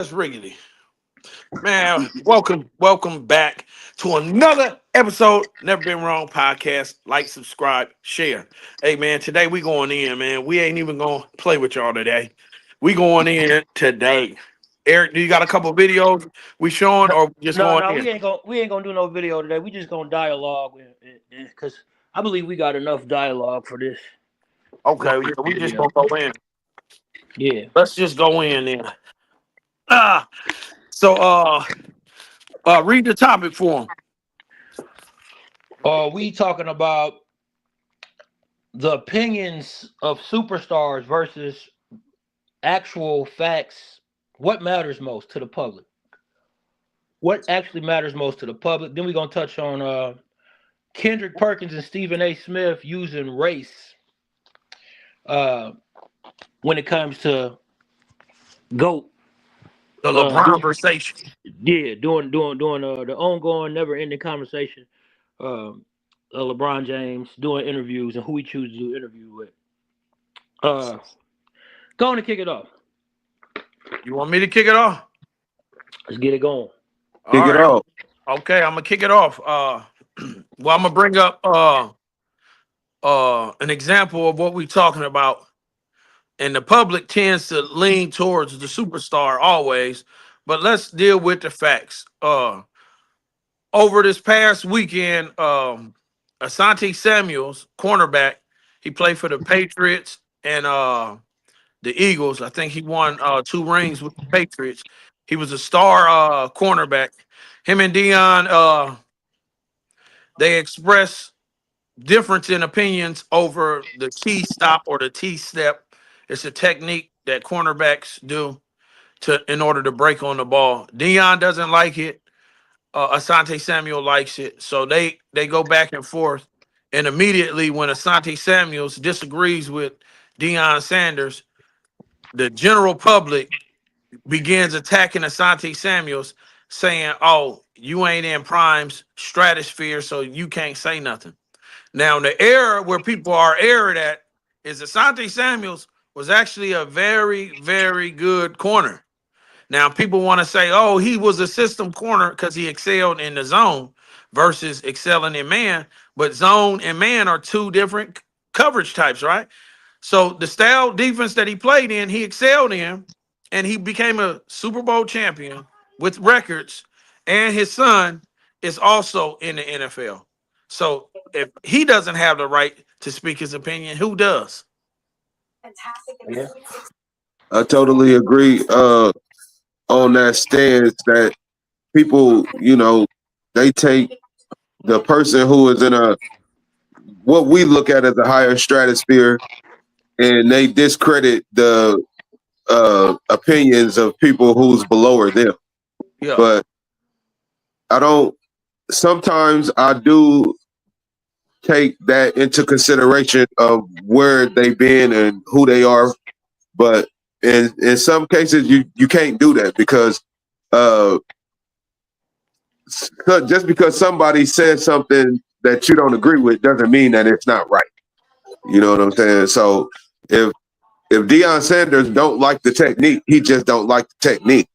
That's Riggedy. Man, welcome back to another episode. Never Been Wrong podcast. Like, subscribe, share. Hey man, today we going in, man. We ain't even gonna play with y'all today. We going in today. Eric, do you got a couple videos we showing No, or just no, going no, in? we ain't gonna do no video today. We just gonna dialogue because I believe we got enough dialogue for this Okay, yeah, we just video. gonna go in. Yeah. Let's just go in then. Ah, so read the topic for him. We talking about the opinions of superstars versus actual facts. What matters most to the public? What actually matters most to the public? Then we're gonna touch on Kendrick Perkins and Stephen A. Smith using race uh, when it comes to GOAT. The Doing LeBron conversation. Yeah, doing the ongoing, never ending conversation. Um, LeBron James doing interviews and who he chooses to do interview with. Uh, Going to kick it off. You want me to kick it off? Let's get it going. All Kick it right. off. Okay, I'm gonna kick it off. Well, I'm gonna bring up an example of what we're talking about, and the public tends to lean towards the superstar always, but let's deal with the facts. Over this past weekend, Asante Samuels, cornerback, he played for the Patriots and the Eagles. I think he won two rings with the Patriots. He was a star cornerback. Him and Dion, they expressed difference in opinions over the T stop or the T step. It's a technique that cornerbacks do to in order to break on the ball. Dion doesn't like it. Asante Samuel likes it. So they go back and forth. And immediately when Asante Samuels disagrees with Deion Sanders, the general public begins attacking Asante Samuels, saying, "Oh, you ain't in Prime's stratosphere, so you can't say nothing." Now, the error where people are erred at is Asante Samuels was actually a very, very good corner. Now, people want to say, oh, he was a system corner because he excelled in the zone versus excelling in man. But zone and man are two different coverage types, right? So the style defense that he played in, he excelled in, and he became a Super Bowl champion with records. And his son is also in the NFL. So if he doesn't have the right to speak his opinion, who does? Yeah. I totally agree on that stance that people, they take the person who is in a what we look at as a higher stratosphere and they discredit the opinions of people who's below or them. Yeah. But I don't sometimes I do take that into consideration of where they've been and who they are. But in some cases, you can't do that because uh, just because somebody says something that you don't agree with doesn't mean that it's not right. You know what I'm saying? So if Deion Sanders don't like the technique, he just don't like the technique.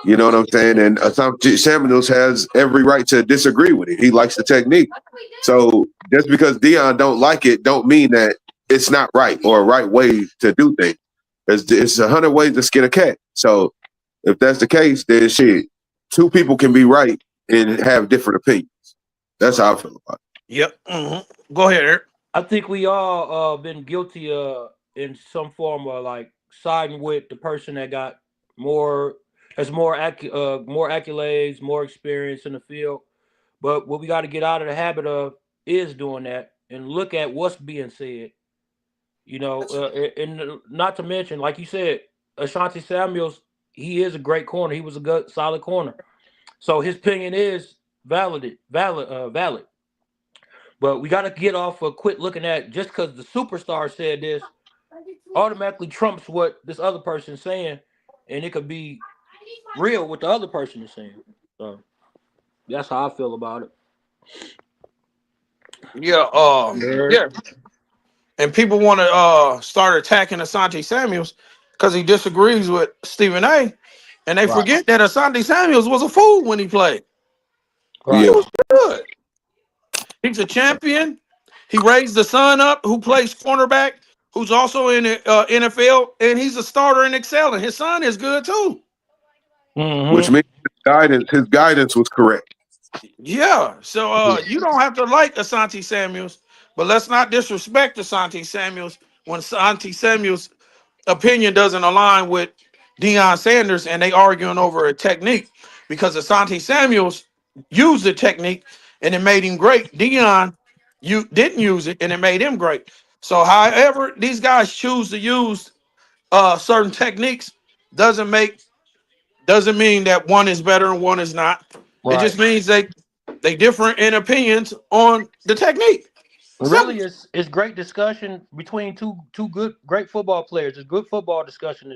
You know what I'm saying? And Samuels has every right to disagree with it. He likes the technique. So just because Deion don't like it, don't mean that it's not right or a right way to do things. It's 100 ways to skin a cat. So if that's the case, then shit, two people can be right and have different opinions. That's how I feel about Yep. Go ahead, Eric. I think we all been guilty in some form of like siding with the person that got more more accolades, more experience in the field. But what we got to get out of the habit of is doing that and look at what's being said. And not to mention, like you said, Ashanti Samuels, he is a great corner. He was a good, solid corner. So his opinion is valid. But we got to get off of quit looking at just because the superstar said this automatically trumps what this other person's saying, and it could be real what the other person is saying. So that's how I feel about it. Yeah. Yeah. Yeah. And people want to start attacking Asante Samuels because he disagrees with Stephen A. And they Right. forget that Asante Samuels was a fool when he played. He Right. Yeah. was good. He's a champion. He raised the son up who plays cornerback, who's also in the NFL, and he's a starter and excelling. His son is good too. Which Mm-hmm. means his guidance was correct. Yeah. So you don't have to like Asante Samuels, but let's not disrespect Asante Samuels when Asante Samuels' opinion doesn't align with Deion Sanders and they arguing over a technique because Asante Samuels used the technique and it made him great. Deion you didn't use it and it made him great. So however these guys choose to use certain techniques doesn't make doesn't mean that one is better and one is not. It Right. just means they different in opinions on the technique. Really, Simple. it's great discussion between two great football players. It's good football discussion.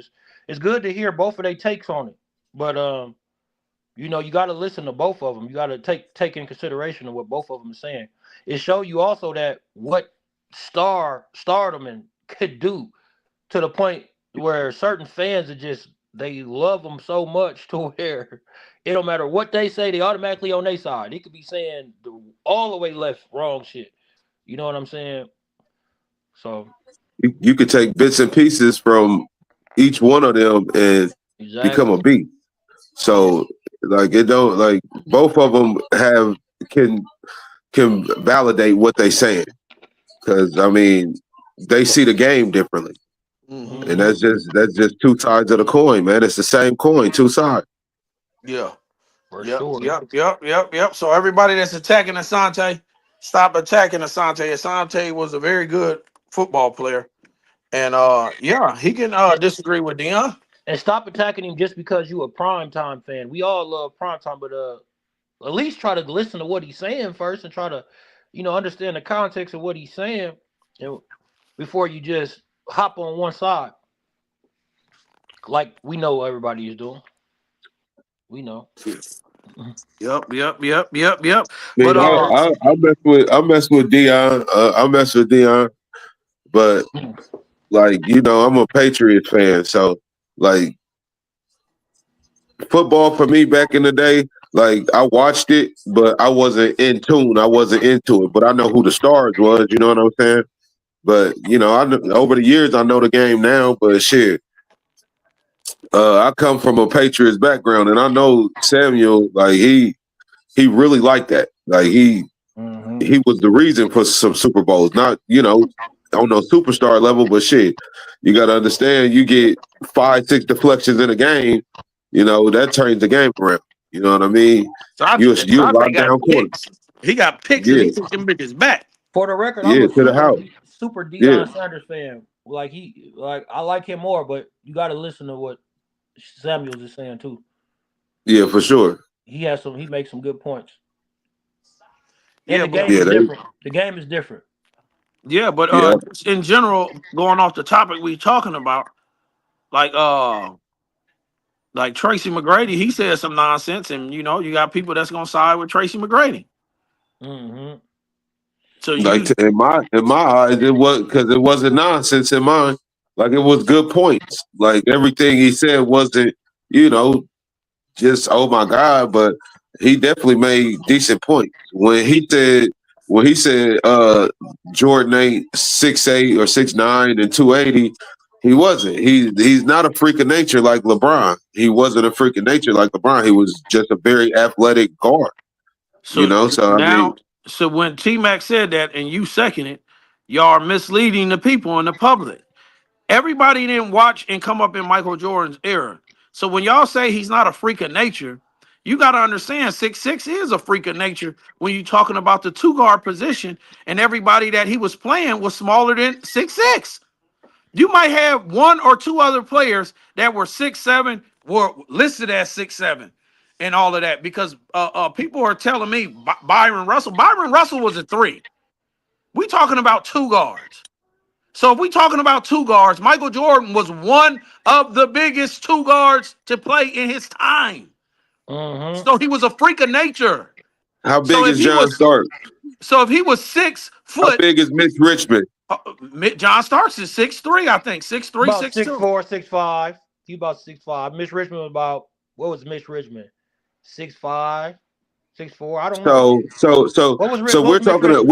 It's good to hear both of their takes on it. But you got to listen to both of them. You got to take in consideration of what both of them are saying. It show you also that what stardom and could do to the point where certain fans are just they love them so much to where it don't matter what they say, they automatically on their side. They could be saying all the way left wrong shit. You know what I'm saying? So You could take bits and pieces from each one of them and become exactly. a beat. So like it don't like both of them can can validate what they saying because I mean they see the game differently, Hmm. and Hmm. that's just two sides of the coin, man. It's the same coin, two sides. Yeah. For Yep, sure. yep. So everybody that's attacking Asante, stop attacking Asante. Asante was a very good football player. And yeah, he can And, disagree with Dion. and stop attacking him just because you a primetime fan. We all love primetime, but at least try to listen to what he's saying first and try to, understand the context of what he's saying and before you just hop on one side. Like we know everybody is doing. We know. Yep. I But mean, I mess with Dion. I mess with Dion, but like I'm a Patriots fan, so like football for me back in the day, like I watched it, but I wasn't in tune. I wasn't into it, but I know who the stars was. You know what I'm saying? But over the years, I know the game now. But shit, I come from a Patriots background, and I know Samuel. Like he really liked that. Like Hmm. he was the reason for some Super Bowls. Not on no superstar level, but shit, you got to understand. You get 5, 6 deflections in a game, that turns the game around. You know what I mean? You a Asante got lockdown corner. picks. He got picks and Yeah, he took them bitches back. For the record, I'm yeah, a to the house. super Yeah, Deion Sanders fan. I like him more, but you got to listen to what Samuels is saying too. yeah, for sure. He makes some good points. And Yeah, the but game Yeah, is different. The game is different. yeah, just in general, going off the topic we talking about, like like Tracy McGrady, he said some nonsense, and you got people that's gonna side with Tracy McGrady. Hmm. So like you in my eyes, it was because it wasn't nonsense in mine. Like it was good points. Like everything he said wasn't, you know, just oh my god, but he definitely made decent points when he said Jordan ain't 6'8" or 6'9" and 280. He wasn't. He's not a freak of nature like LeBron. He wasn't a freak of nature like LeBron. He was just a very athletic guard. so So I mean, now so when T Mac said that and you second it, y'all are misleading the people and the public. Everybody didn't watch and come up in Michael Jordan's era. So when y'all say he's not a freak of nature, you got to understand 6'6" is a freak of nature when you're talking about the two guard position, and everybody that he was playing was smaller than 6'6". You might have one or two other players that were 6'7", were listed as 6'7", and all of that because people are telling me Byron Russell. Byron Russell was a three. We talking about two guards. So if we talking about two guards, Michael Jordan was one of the biggest two guards to play in his time. Hmm. So he was a freak of nature. how So big if is he John was Stark? so if he was six How foot, big is Mitch Richmond? John Starks is 6'3", I think 6'3", About 6'2". 6'4", 6'5". He about 6'5". Mitch Richmond was about what was Mitch Richmond? 6'5", 6'4". I don't know. So What was so what was Mitch Richmond?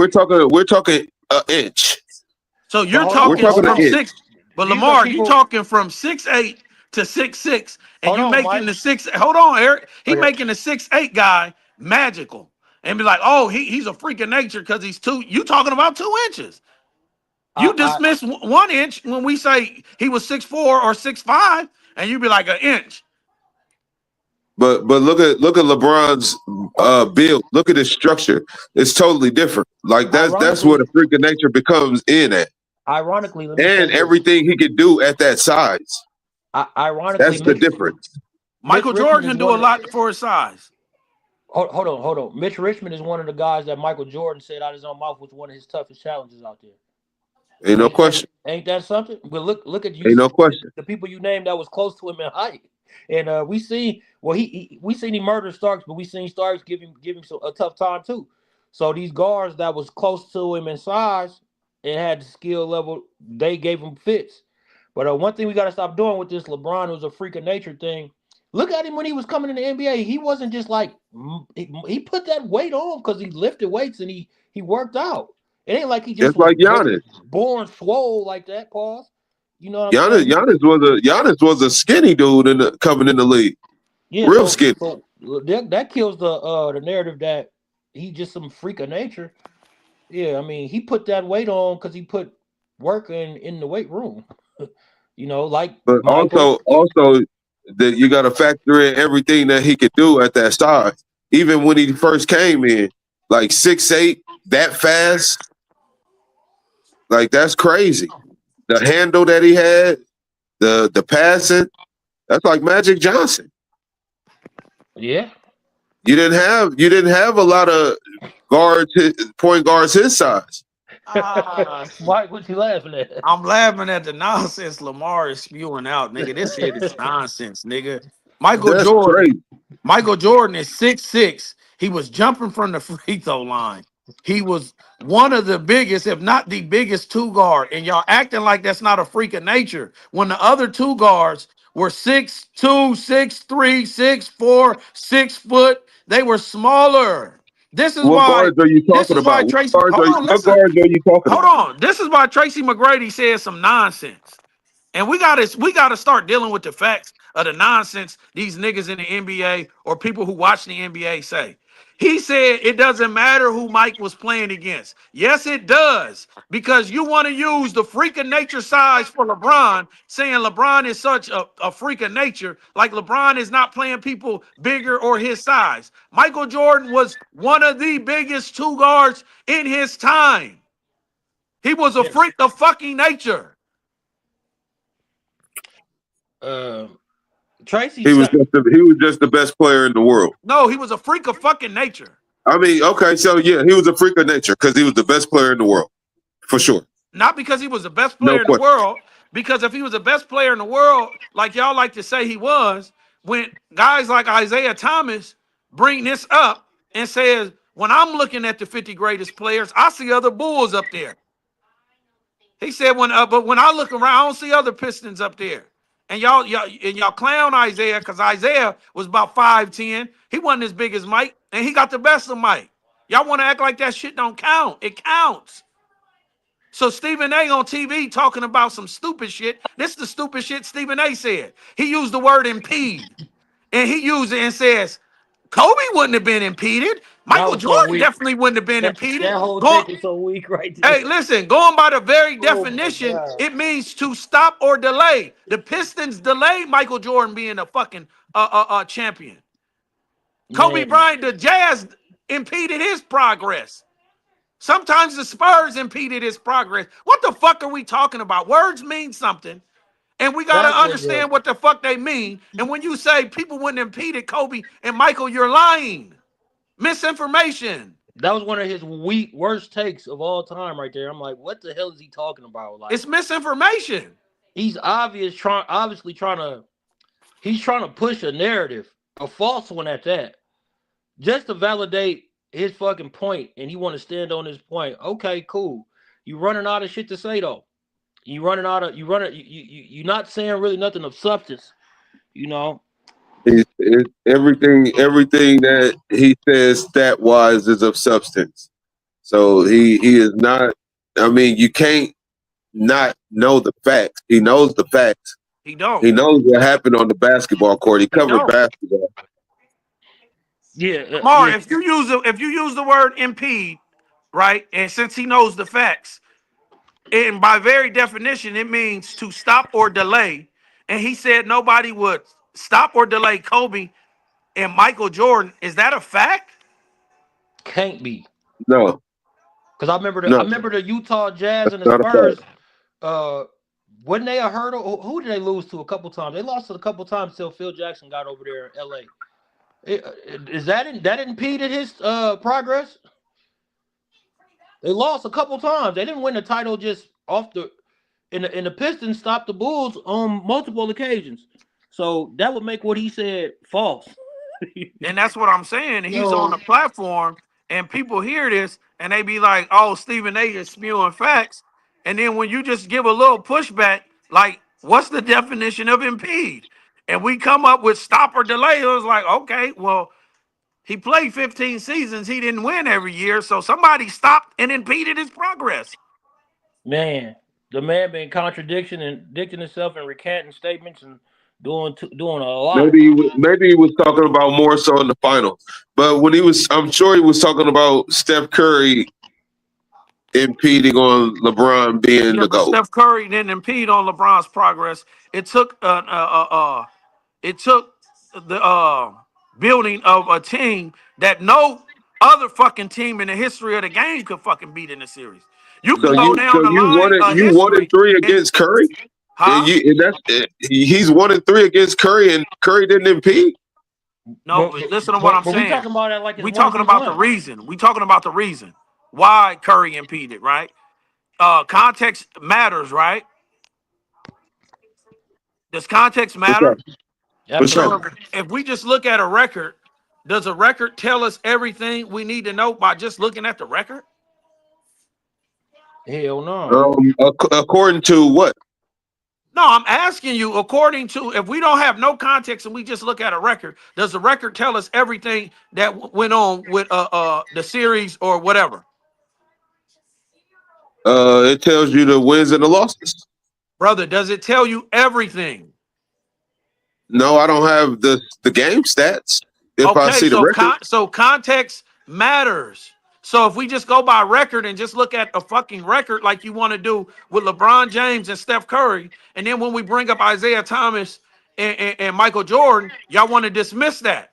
we're talking an inch. So But you're hold on, We're talking talking hold an from on. inch. six, but These are Lamar, you people. talking from 6'8" to 6'6", and Hold you on, making Mike. the 6. Hold on, Eric. He Okay. making the 6'8" guy magical, and be like, oh, he's a freak of nature because he's two. You talking about 2 inches? You I dismiss 1 inch when we say he was 6'4" or 6'5", and you be like an inch. But look at LeBron's build. Look at his structure. It's totally different. Like that's where ironically, the freak of nature becomes in at, let me say and this. everything he could do at that size. Ironically, That's the difference. Mitch Michael Richmond Jordan is can do a one. lot for his size. Hold on. Mitch Richmond is one of the guys that Michael Jordan said out his own mouth was one of his toughest challenges out there. Ain't no question. Ain't that something? But look at you, Ain't no question. the people you named that was close to him in height, and we see well we seen he murdered Starks, but we seen Starks give him a tough time too. So these guards that was close to him in size and had the skill level, they gave him fits. But one thing we got to stop doing with this LeBron was a freak of nature thing. Look at him when he was coming in the NBA. He wasn't just like he put that weight on because he lifted weights and he worked out. It ain't like he just Just was like Giannis. born swole like that. Pause. You know what I'm saying? Giannis was a skinny dude coming in the league, Yeah. real skinny. So that kills the narrative that he just some freak of nature. Yeah. I mean, he put that weight on because he put work in the weight room. You know, like But Michael. also that you got to factor in everything that he could do at that size. Even when he first came in, like 6'8", that fast, like that's crazy. The handle that he had, the passing, that's like Magic Johnson. Yeah. You didn't have a lot of point guards his size. Ah, Mike, what you laughing at? I'm laughing at the nonsense Lamar is spewing out, nigga. This shit is nonsense, nigga. Michael That's Jordan. crazy. Michael Jordan is 6'6". He was jumping from the free throw line. He was one of the biggest, if not the biggest, two guard. And y'all acting like that's not a freak of nature. When the other two guards were 6'2", 6'3", 6'4", 6 foot, they were smaller. This is What why. guards are you This talking is why about? Tracy. Hold on, What listen. guards are you talking Hold about? on. This is why Tracy McGrady said some nonsense. And we gotta start dealing with the facts of the nonsense these niggas in the NBA or people who watch the NBA say. He said it doesn't matter who Mike was playing against. Yes, it does. Because you want to use the freak of nature size for LeBron, saying LeBron is such a freak of nature, like LeBron is not playing people bigger or his size. Michael Jordan was one of the biggest two guards in his time. He was a Yeah. freak of fucking nature. Uh, Tracy He was said, just the best player in the world. No, he was a freak of fucking nature. I mean, okay, so yeah, he was a freak of nature because he was the best player in the world, for sure. Not because he was the best No player in the question. world, because if he was the best player in the world, like y'all like to say he was, when guys like Isaiah Thomas bring this up and says, when I'm looking at the 50 greatest players, I see other Bulls up there. He said, but when I look around, I don't see other Pistons up there. And y'all clown Isaiah because Isaiah was about 5'10". He wasn't as big as Mike, and he got the best of Mike. Y'all want to act like that shit don't count. It counts. So Stephen A on TV talking about some stupid shit. This is the stupid shit Stephen A said. He used the word impede. And he used it and says, Kobe wouldn't have been impeded. that Michael was so Jordan weak. definitely wouldn't have been That impeded. whole Going, take is so weak right there. hey, listen, going by the very Oh my definition, god. it means to stop or delay. The Pistons delayed Michael Jordan being a fucking champion. Kobe Man, Bryant, the Jazz impeded his progress. Sometimes the Spurs impeded his progress. What the fuck are we talking about? Words mean something, and we got to that was understand what the fuck they mean. And when you say people wouldn't impeded Kobe and Michael, you're lying. Misinformation. one of his worst takes of all time right there. I'm like, what the hell is he talking about? Like, It's misinformation. he's obviously trying to push a narrative, a false one at that, just to validate his fucking point, and he want to stand on his point. Okay, cool. You running out of shit to say though. You running out of you running you not saying really nothing of substance, you know. Everything that he says stat wise is of substance. So he is not. I mean, you can't not know the facts. He knows the facts. He don't. He knows what happened on the basketball court. He He covered don't. basketball. Yeah, Mar, yeah. if you use the word impede, right, and since he knows the facts, and by very definition, it means to stop or delay. And he said nobody would stop or delay Kobe and Michael Jordan. Is that a fact? Can't be. No, Because I no, remember the Utah Jazz and the not a fact. Spurs. Uh, wasn't they a hurdle? Who did they lose to a couple times? They lost to a couple times till Phil Jackson got over there in L.A. Is that impeded his progress? They lost a couple times. They didn't win the title just off the. And the Pistons stopped the Bulls on multiple occasions. So that would make what he said false. And that's what I'm saying. He's on So the platform, and people hear this, and they be like, "Oh, Stephen A. is spewing facts." And then when you just give a little pushback, like, "What's the definition of impede?" And we come up with stop or delay. It was like, okay, well, he played 15 seasons. He didn't win every year, so somebody stopped and impeded his progress. man, the man been contradicting himself and recanting statements and doing a lot. Maybe he was talking about more so in the finals. But when I'm sure he was talking about Steph Curry impeding on LeBron being Yeah, the but GOAT. Steph Curry didn't impede on LeBron's progress. It took the building of a team that no other fucking team in the history of the game could fucking beat in the series. You So can go down the line of you wanted history three and against Curry. huh? He's 1-3 against Curry, and Curry didn't impede. No, but listen to what I'm But we saying. talking about it like it's We one talking v about the one. reason. We talking about the reason why Curry impeded, right? Context matters, right? Does context For matter? sure. For sure. So Absolutely. if we just look at a record, does a record tell us everything we need to know by just looking at the record? Hell no. According to what? No, I'm asking you, according to, if we don't have no context and we just look at a record, does the record tell us everything that went on with the series or whatever? It tells you the wins and the losses. Brother, does it tell you everything? No, I don't have the game stats. If I Okay, see the record, so context matters. So if we just go by record and just look at a fucking record like you want to do with LeBron James and Steph Curry, and then when we bring up Isaiah Thomas and Michael Jordan, y'all want to dismiss that.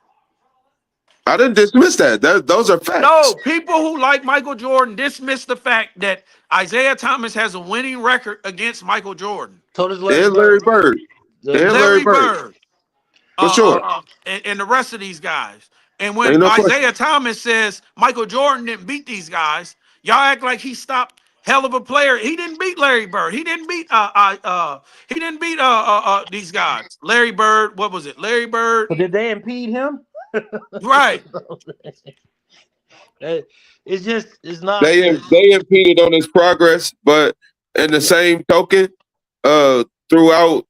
I didn't dismiss that. Those are facts. No, people who like Michael Jordan dismiss the fact that Isaiah Thomas has a winning record against Michael Jordan. So does Larry And Larry Bird. Bird. And Larry Larry Bird. Bird. For sure. And the rest of these guys. And when Ain't no question. Isaiah Thomas says Michael Jordan didn't beat these guys, y'all act like he stopped hell of a player. He didn't beat Larry Bird. He didn't beat these guys. Larry Bird, what was it? Larry Bird, But did they impede him? right? It's not. They impeded on his progress, but in the same token, throughout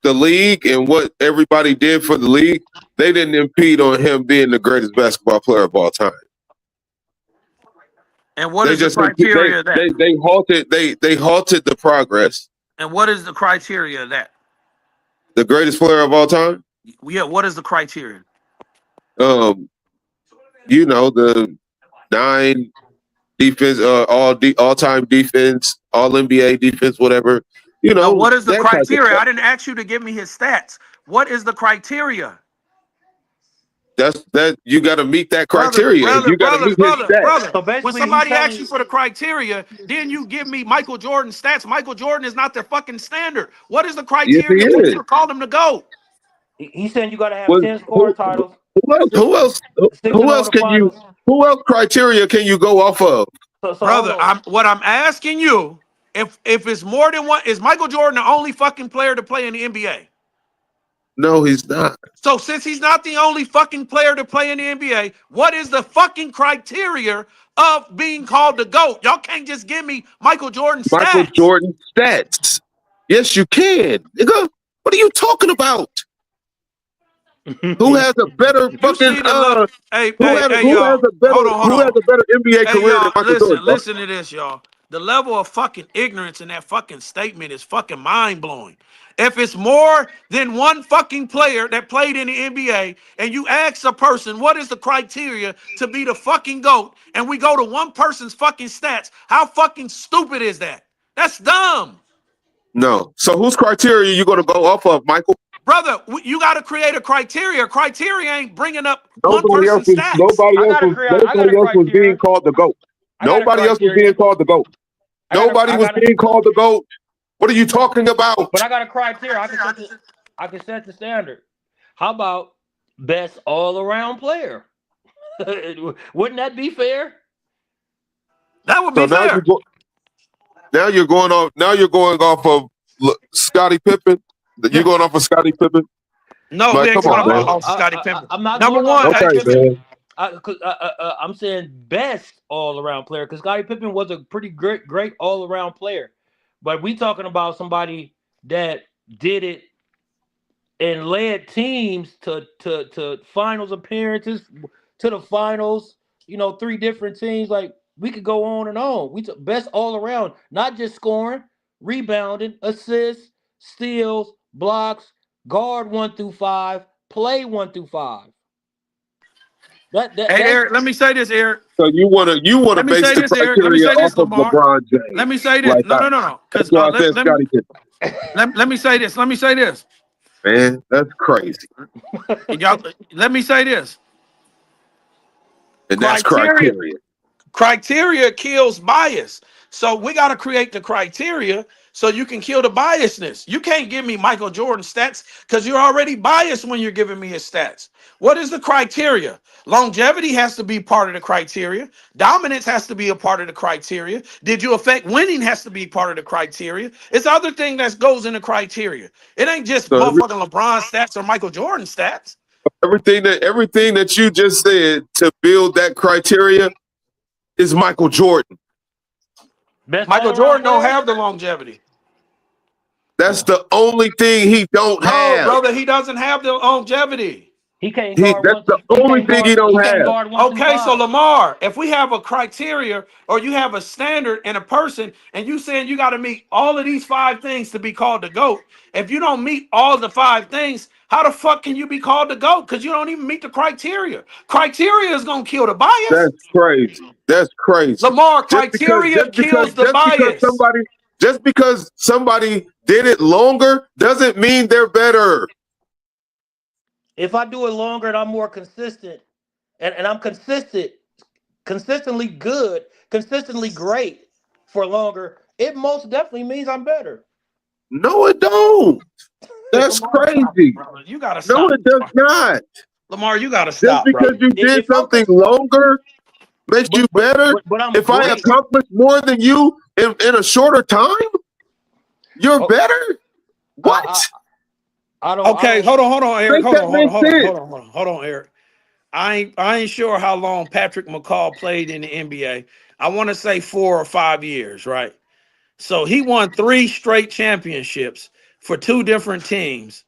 the league and what everybody did for the league, they didn't impede on him being the greatest basketball player of all time. And what is the criteria of that? They halted the progress. And what is the criteria of that? The greatest player of all time. Yeah, what is the criteria? The 9 defense, all time defense, all NBA defense, whatever. No, what is the that type of criteria? stuff. I didn't ask you to give me his stats. What is the criteria? That you got to meet that criteria. Brother. So When basically, somebody asks you for the criteria, then you give me Michael Jordan stats. Michael Jordan is not the fucking standard. What is the Yes, he criteria is. to call him to go? he's saying you got to have 10 scoring titles. Who else? Who else can you? Who else criteria can you go off of? Brother, what I'm asking you, if it's more than one, is Michael Jordan the only fucking player to play in the NBA? No, he's not. So since he's not the only fucking player to play in the NBA, what is the fucking criteria of being called the GOAT? Y'all can't just give me Michael Jordan stats. Michael Jordan stats. Yes, you can. Nigga, what are you talking about? Who has a better You fucking see the level. Hey, who hey, has hey, who has y'all. a better Hold on, hold who has on. a better NBA Hey, career than y'all. Michael Jordan, bro? Listen to this, y'all. The level of fucking ignorance in that fucking statement is fucking mind blowing. If it's more than one fucking player that played in the NBA, and you ask a person what is the criteria to be the fucking GOAT, and we go to one person's fucking stats, how fucking stupid is that? That's dumb. No. So whose criteria you gonna go off of, Michael? Brother, you got to create a criteria. Criteria ain't bringing up one Nobody else person's was stats. I got a nobody else was being criteria. called the GOAT. I got a Nobody else was being criteria. called the GOAT. Nobody I was got a, being called the GOAT. What are you talking about? but I got a criteria. I can set the standard. How about best all around player? Wouldn't that be fair? That would So be fair. now you're going off of Scottie Pippen. You're Yeah. going off of Scottie Pippen. No, we Like, ain't come going on, off, man. No, off Scottie Pippen. I'm not Number going off one, Scottie Okay, Pippen. man. I'm saying best all around player because Scottie Pippen was a pretty great all around player, but we talking about somebody that did it and led teams to finals appearances, to the finals. You know, 3 different teams. Like we could go on and on. We best all around, not just scoring, rebounding, assists, steals, blocks, guard 1 through 5, play 1 through 5. hey, That's Eric, let me say this, Eric. So you wanna Let me base say the this, Eric. Let me criteria say off this, of Lamar. LeBron Let James. me say this. Like No, no, no, no. that's Because why I said Scottie Pippen. let me say this. Let me say this. Man, that's crazy. Y'all, let me say this. And that's Criteria. criteria. Criteria kills bias. So we got to create the criteria so you can kill the biasness. You can't give me Michael Jordan stats because you're already biased when you're giving me his stats. What is the criteria? Longevity has to be part of the criteria. Dominance has to be a part of the criteria. Did you affect winning has to be part of the criteria. It's other thing that goes in the criteria. It ain't just So motherfucking LeBron stats or Michael Jordan stats. everything that you just said to build that criteria is Michael Jordan. best Michael all around Jordan don't player. have the longevity. That's the only thing he don't No, have. brother, he doesn't have the longevity. He can't guard That's one. the He only can't thing guard. he don't He can't have. guard 1 through Okay, so 5. Lamar, if we have a criteria or you have a standard in a person and you saying you got to meet all of these 5 things to be called the GOAT, if you don't meet all the 5 things, how the fuck can you be called the GOAT? Because you don't even meet the criteria. Criteria is going to kill the bias. That's crazy. That's crazy. Lamar, Just because criteria just because kills the just because bias. somebody just because somebody did it longer doesn't mean they're better. If I do it longer and I'm more consistent, and I'm consistently good, consistently great for longer, it most definitely means I'm better. No, it don't. That's Lamar, stop it, crazy. brother. You got to No, stop. it does not. Lamar, you got to Just stop, because brother. you did If I'm something longer makes but you but better. but, but I'm If I great. accomplish more than you in a shorter time, you're Oh, better? What? I, I Okay, don't. hold on, Eric. Make that make sense. Hold on, Eric. I ain't sure how long Patrick McCall played in the NBA. I want to say 4 or 5 years, right? So he won 3 straight championships for 2 different teams.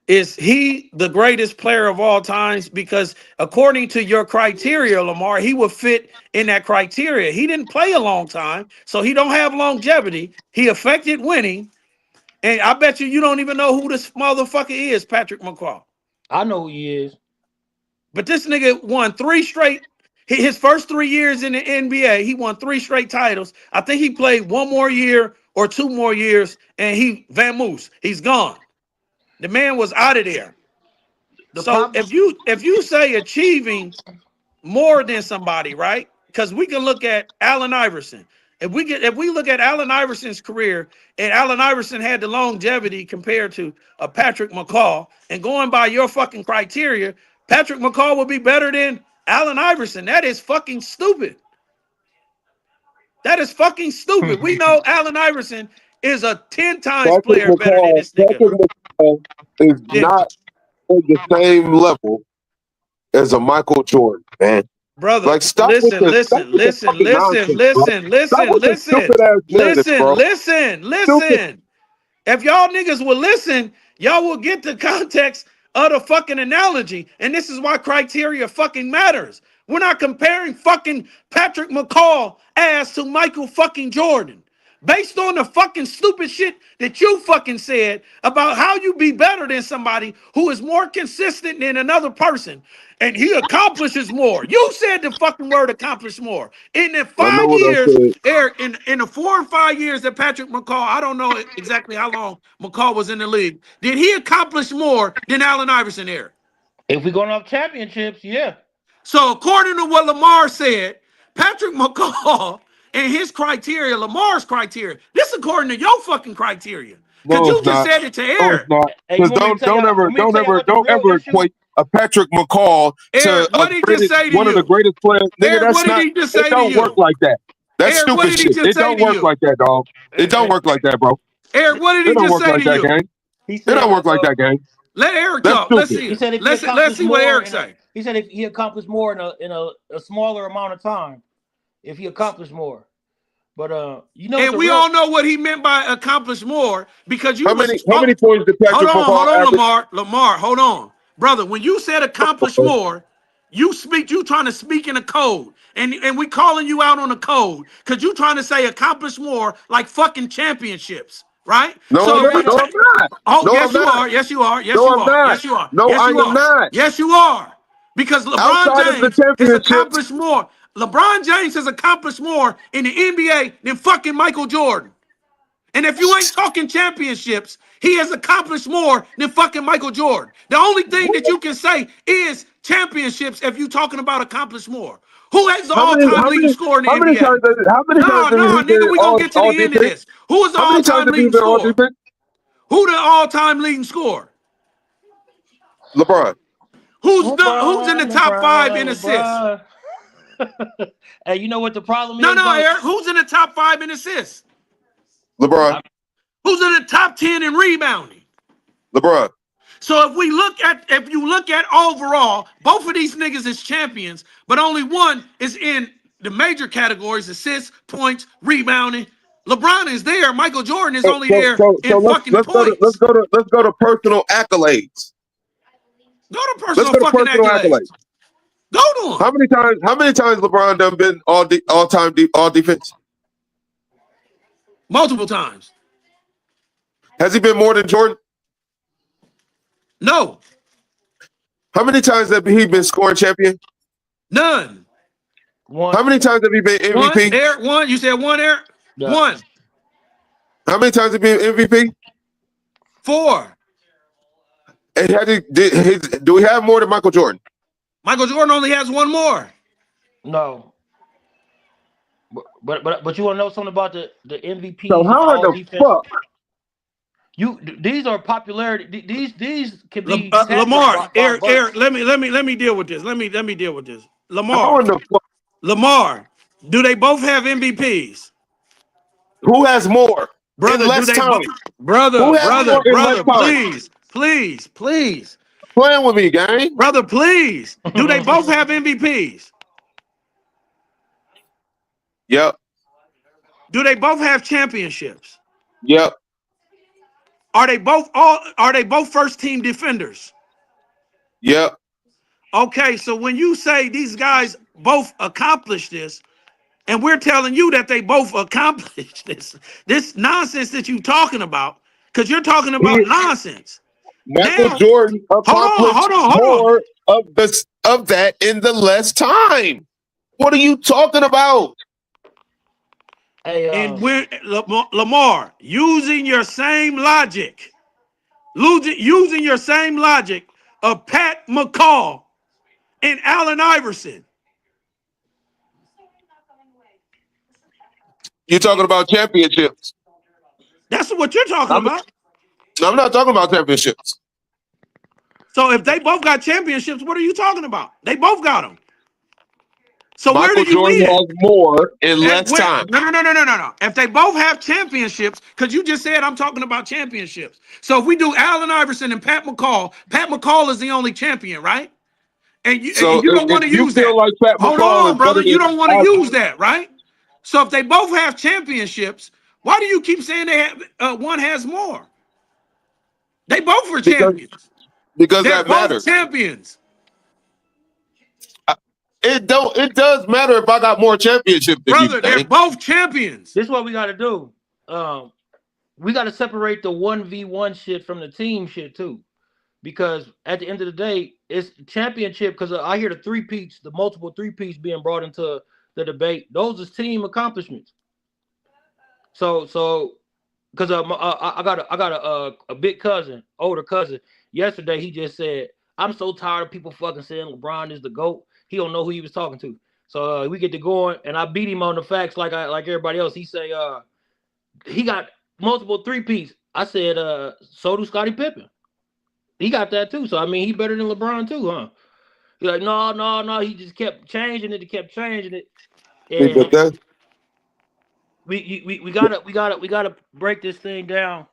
Is he the greatest player of all times? Because according to your criteria, Lamar, he would fit in that criteria. He didn't play a long time, so he don't have longevity. He affected winning, and I bet you don't even know who this motherfucker is, Patrick McCall. I know who he is. But this nigga won 3 straight. His first 3 years in the NBA, he won 3 straight titles. I think he played 1 more year or 2 more years, and he Van Moose. He's gone. The man was out of there. The So problem. if you say achieving more than somebody, right? Because we can look at Allen Iverson. If we look at Allen Iverson's career, and Allen Iverson had the longevity compared to a Patrick McCall, and going by your fucking criteria, Patrick McCall would be better than Allen Iverson. That is fucking stupid. That is fucking stupid. We know Allen Iverson is a 10 times Patrick player better than this nigga. McCall is Yeah. not on the same level as a Michael Jordan, man. Brother, Like stop with the fucking nonsense, bro. Stop with the stupid ass narrative, bro. Stupid. listen. If y'all niggas will listen, y'all will get the context of the fucking analogy, and this is why criteria fucking matters. We're not comparing fucking Patrick McCall ass to Michael fucking Jordan. Based on the fucking stupid shit that you fucking said about how you be better than somebody who is more consistent than another person and he accomplishes more. You said the fucking word accomplish more. In the I know 5 what I years, said. Eric, in the 4 or 5 years that Patrick McCall, I don't know exactly how long McCall was in the league, did he accomplish more than Allen Iverson, Eric? If we're going off championships, yeah. So according to what Lamar said, Patrick McCall and his criteria, Lamar's criteria, this according to your fucking criteria. Because No, you it's just not. said it to No, it's Eric. not. Hey, you Because want me to tell y'all? Want me to tell y'all what the don't real ever issue? equate a Patrick McCall to Eric, what did he just say to one of the you? greatest players. Nigga, Eric, what that's did not. he just It say to don't work you? like that. That's Eric, what stupid did he shit. just It say don't to work you? like that, dog. It don't work like that, bro. Eric, what did It he don't just work say like to that, you? gang. He It said, don't work like that, gang. Let Eric That's talk. Let's stupid. see. he said if he Let's accomplished see what more Eric in say. he said if he accomplished more in a smaller amount of time, if he accomplished more. But you know what And the we real all know what he meant by accomplish more because you How was many points did Patrick hold McCall on, average? Lamar, hold on. Brother, when you said accomplish more, you trying to speak in a code. And we calling you out on a code because you trying to say accomplish more like fucking championships, right? No, I'm So if not. we No, I'm not. oh, No, I'm yes, you not. are, yes, you are, yes, No, you I'm are, not. yes, you are, No, yes, I you am are, not. yes, you are. Because LeBron Outside of the James has championships, accomplished more. LeBron James has accomplished more in the NBA than fucking Michael Jordan. And if you ain't talking championships, he has accomplished more than fucking Michael Jordan. The only thing that you can say is championships if you're talking about accomplished more. Who has the how many, all-time how leading many, scorer in how the many NBA? times, how many times No, have he been nigga, we gonna get to all the end of defense? this. Who is the How many times all-time have he leading been all scorer? defense? Who the all-time leading scorer? LeBron. Who's in the top 5 in assists? LeBron. Hey, you know what the problem No, is, no, bro? Eric. Who's in the top 5 in assists? LeBron. Who's in the top 10 in rebounding? LeBron. So if you look at overall, both of these niggas is champions, but only one is in the major categories: assists, points, rebounding. LeBron is there. Michael Jordan is only there So in fucking let's points. go to personal accolades. Go to Let's personal go to fucking personal accolades. accolades. Go to them. How many times LeBron done been all defense? Multiple times. Has he been more than Jordan? No. How many times have he been scoring champion? None. One. How many times have he been One. MVP? Eric. One. You said one, Eric? Yeah. One. How many times have he been MVP? 4. And do we have more than Michael Jordan? Michael Jordan only has one more. No. But you want to know something about the MVPs So and how in all the defense? fuck? These are popularity. These can be sampled Lamar, by Eric, births. let me deal with this. Let me deal with this. How Lamar, in the fuck? Lamar, do they both have MVPs? Who has more in Brother, do less they time? both? Brother, Who has more in less time? please, please, please. Playing with me, gang. Brother, please. Do they both have MVPs? Yep. Do they both have championships? Yep. Are they both first team defenders? Yep. Okay, so when you say these guys both accomplished this, and we're telling you that they both accomplished this nonsense that you're talking about, because you're talking about nonsense. Michael Now, Jordan accomplished hold on. more of that in the less time. What are you talking about? Hey, And when Lamar, using your same logic of Pat McCall and Allen Iverson. You're talking about championships. That's what you're talking about. I'm not talking about championships. So if they both got championships, what are you talking about? They both got them. So where Michael do you Jordan end? has more in less time. No. If they both have championships, because you just said I'm talking about championships. So if we do Allen Iverson and Pat McCall is the only champion, right? And you don't want to If you use feel that. like Pat Hold McCall on, is better brother. You than don't want to Iverson, use that, right? So if they both have championships, why do you keep saying they have one has more? They both were because champions. because They're that both matters. champions. It don't. It does matter if I got more championships than you. Brother, they're both champions. This is what we got to do. We got to separate the 1v1 shit from the team shit too, because at the end of the day, it's championship. Because I hear the three-peats, the multiple three-peats being brought into the debate. Those is team accomplishments. So because I got a big cousin, older cousin. Yesterday he just said, "I'm so tired of people fucking saying LeBron is the GOAT." He don't know who he was talking to. So we get to going, and I beat him on the facts like everybody else. He say he got multiple three-peats. I said so do Scottie Pippen. He got that too. So I mean, he better than LeBron too, huh? He's like, no. He just kept changing it. He kept changing it. And But that, we gotta break this thing down.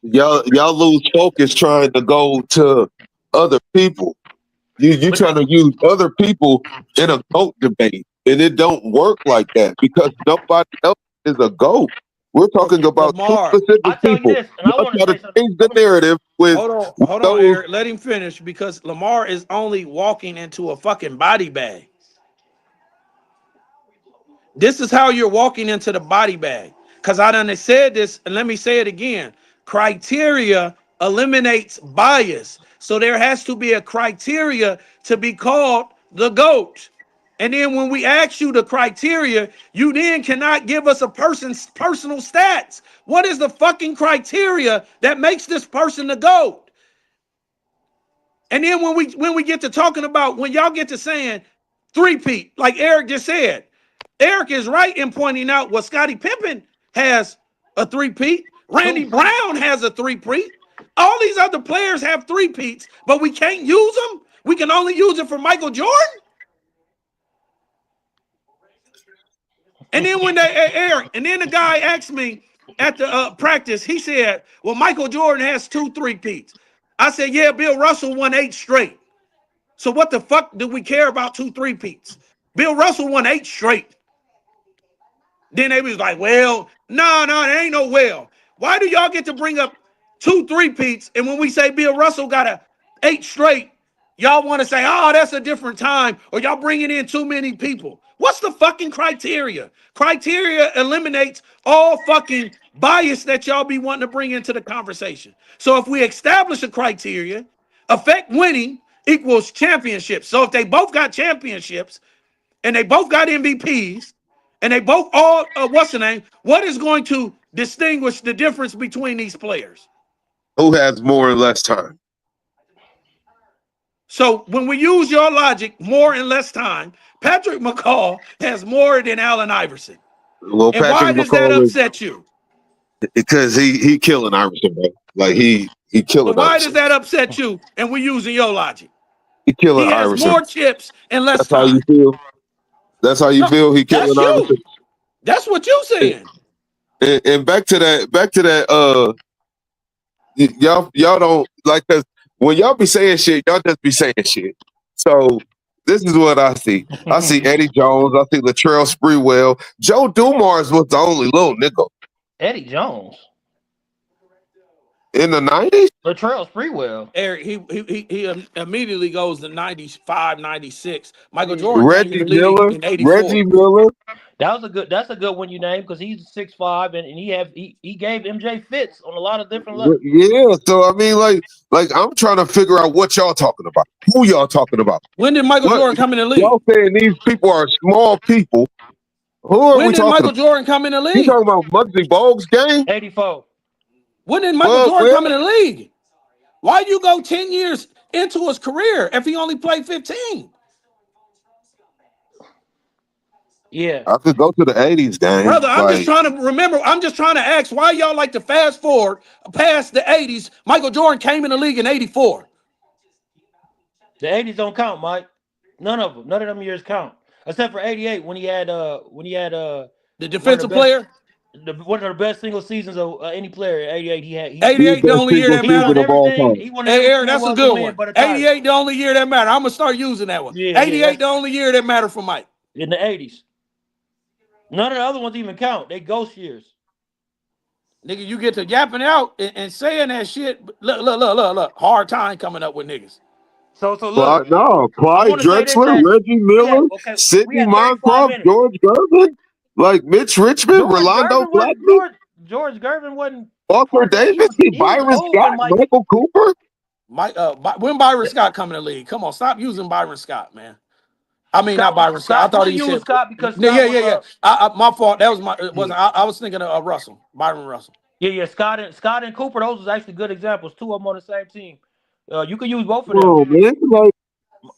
y'all lose focus trying to go to other people. You But trying to use other people in a GOAT debate, and it don't work like that because nobody else is a GOAT. We're talking about two Lamar, specific I tell you people. this, and I Y'all want to try say to something. change the narrative with hold on, those. Eric. Let him finish because Lamar is only walking into a fucking body bag. This is how you're walking into the body bag. Because I done said this, and let me say it again. Criteria eliminates bias. So there has to be a criteria to be called the GOAT. And then when we ask you the criteria, you then cannot give us a person's personal stats. What is the fucking criteria that makes this person the GOAT? And then when we get to talking about, when y'all get to saying three-peat, like Eric just said, Eric is right in pointing out what Scottie Pippen has a three-peat. Randy Brown has a three-peat. All these other players have three-peats, but we can't use them. We can only use it for Michael Jordan. And then when Eric, and then the guy asked me at the practice, he said, well, Michael Jordan has two three-peats. I said, yeah, Bill Russell won 8 straight. So what the fuck do we care about two three-peats? Bill Russell won 8 straight. Then they was like, well, no, there ain't no well. Why do y'all get to bring up two three-peats? And when we say Bill Russell got a 8 straight, y'all want to say, oh, that's a different time, or y'all bringing in too many people. What's the fucking criteria? Criteria eliminates all fucking bias that y'all be wanting to bring into the conversation. So if we establish a criteria, effect winning equals championships. So if they both got championships and they both got MVPs, and they both all, what's the name? What is going to distinguish the difference between these players? Who has more and less time? So when we use your logic, more and less time, Patrick McCall has more than Allen Iverson. Well, And why Patrick does that McCall is upset you? because he killing Iverson, bro. Like he But killing why does Iverson. that upset you? And we're using your logic. He killing He has Iverson. more chips and less That's how you time. feel. That's how you No, feel. He killing that's Iverson. you. That's what you saying. And back to that. Y'all don't like, because when y'all be saying shit, y'all just be saying shit. So this is what I see. I see Eddie Jones. I see Latrell Sprewell. Joe Dumars was the only little nigga Eddie Jones, in the 90s. Latrell Sprewell. Eric, he immediately goes to 95, 96. Michael Yeah. Jordan came in Reggie the league Miller. in 84. Reggie Miller. That's a good one you named, because he's 6'5", and he gave MJ fits on a lot of different levels. Yeah. So I mean, like I'm trying to figure out what y'all talking about. Who y'all talking about? When did Michael What Jordan come in the league? y'all saying these people are small people? Who are When we did talking Michael about? Jordan come in the You league? talking about Muggsy Bogues game? 84. When did Michael Jordan come in the league? Why you go 10 years into his career if he only played 15? Yeah. I could go to the 80s game. Brother, I'm just Like, trying to remember. I'm just trying to ask why y'all like to fast forward past the 80s. Michael Jordan came in the league in 84. The 80s don't count, Mike. None of them. None of them years count. Except for 88 when he had The defensive player? one of the best single seasons of any player. 88 he had. 88 the only year that He won matters. of all everything. time. He won Hey, everything Eric, there that's a was good to win one. but a title. 88 the only year that matters. I'm going to start using that one. Yeah, 88 the only year that mattered for Mike. In the 80s. None of the other ones even count. They ghost years. Nigga, you get to yapping out and saying that shit. Look. Hard time coming up with niggas. So look, I Clyde want to say this Drexler, that Reggie we had Miller, okay, we Sidney had 35 Moncrief, minutes. George Gervin, like Mitch Richmond, Rolando Blackman, George Gervin wasn't Walker part of that. Davis, He was Byron old when Scott, Mike. Michael Cooper. When Byron Scott coming to the league? Come on, stop using Byron Scott, man. I mean, not Byron Scott. I Scott, thought we he used said. Scott because Yeah, Scott was yeah. My fault. That was my. It wasn't. I was thinking of Russell, Byron Russell. Yeah. Scott and Cooper. Those was actually good examples. Two of them on the same team. You could use both of them. Oh man, like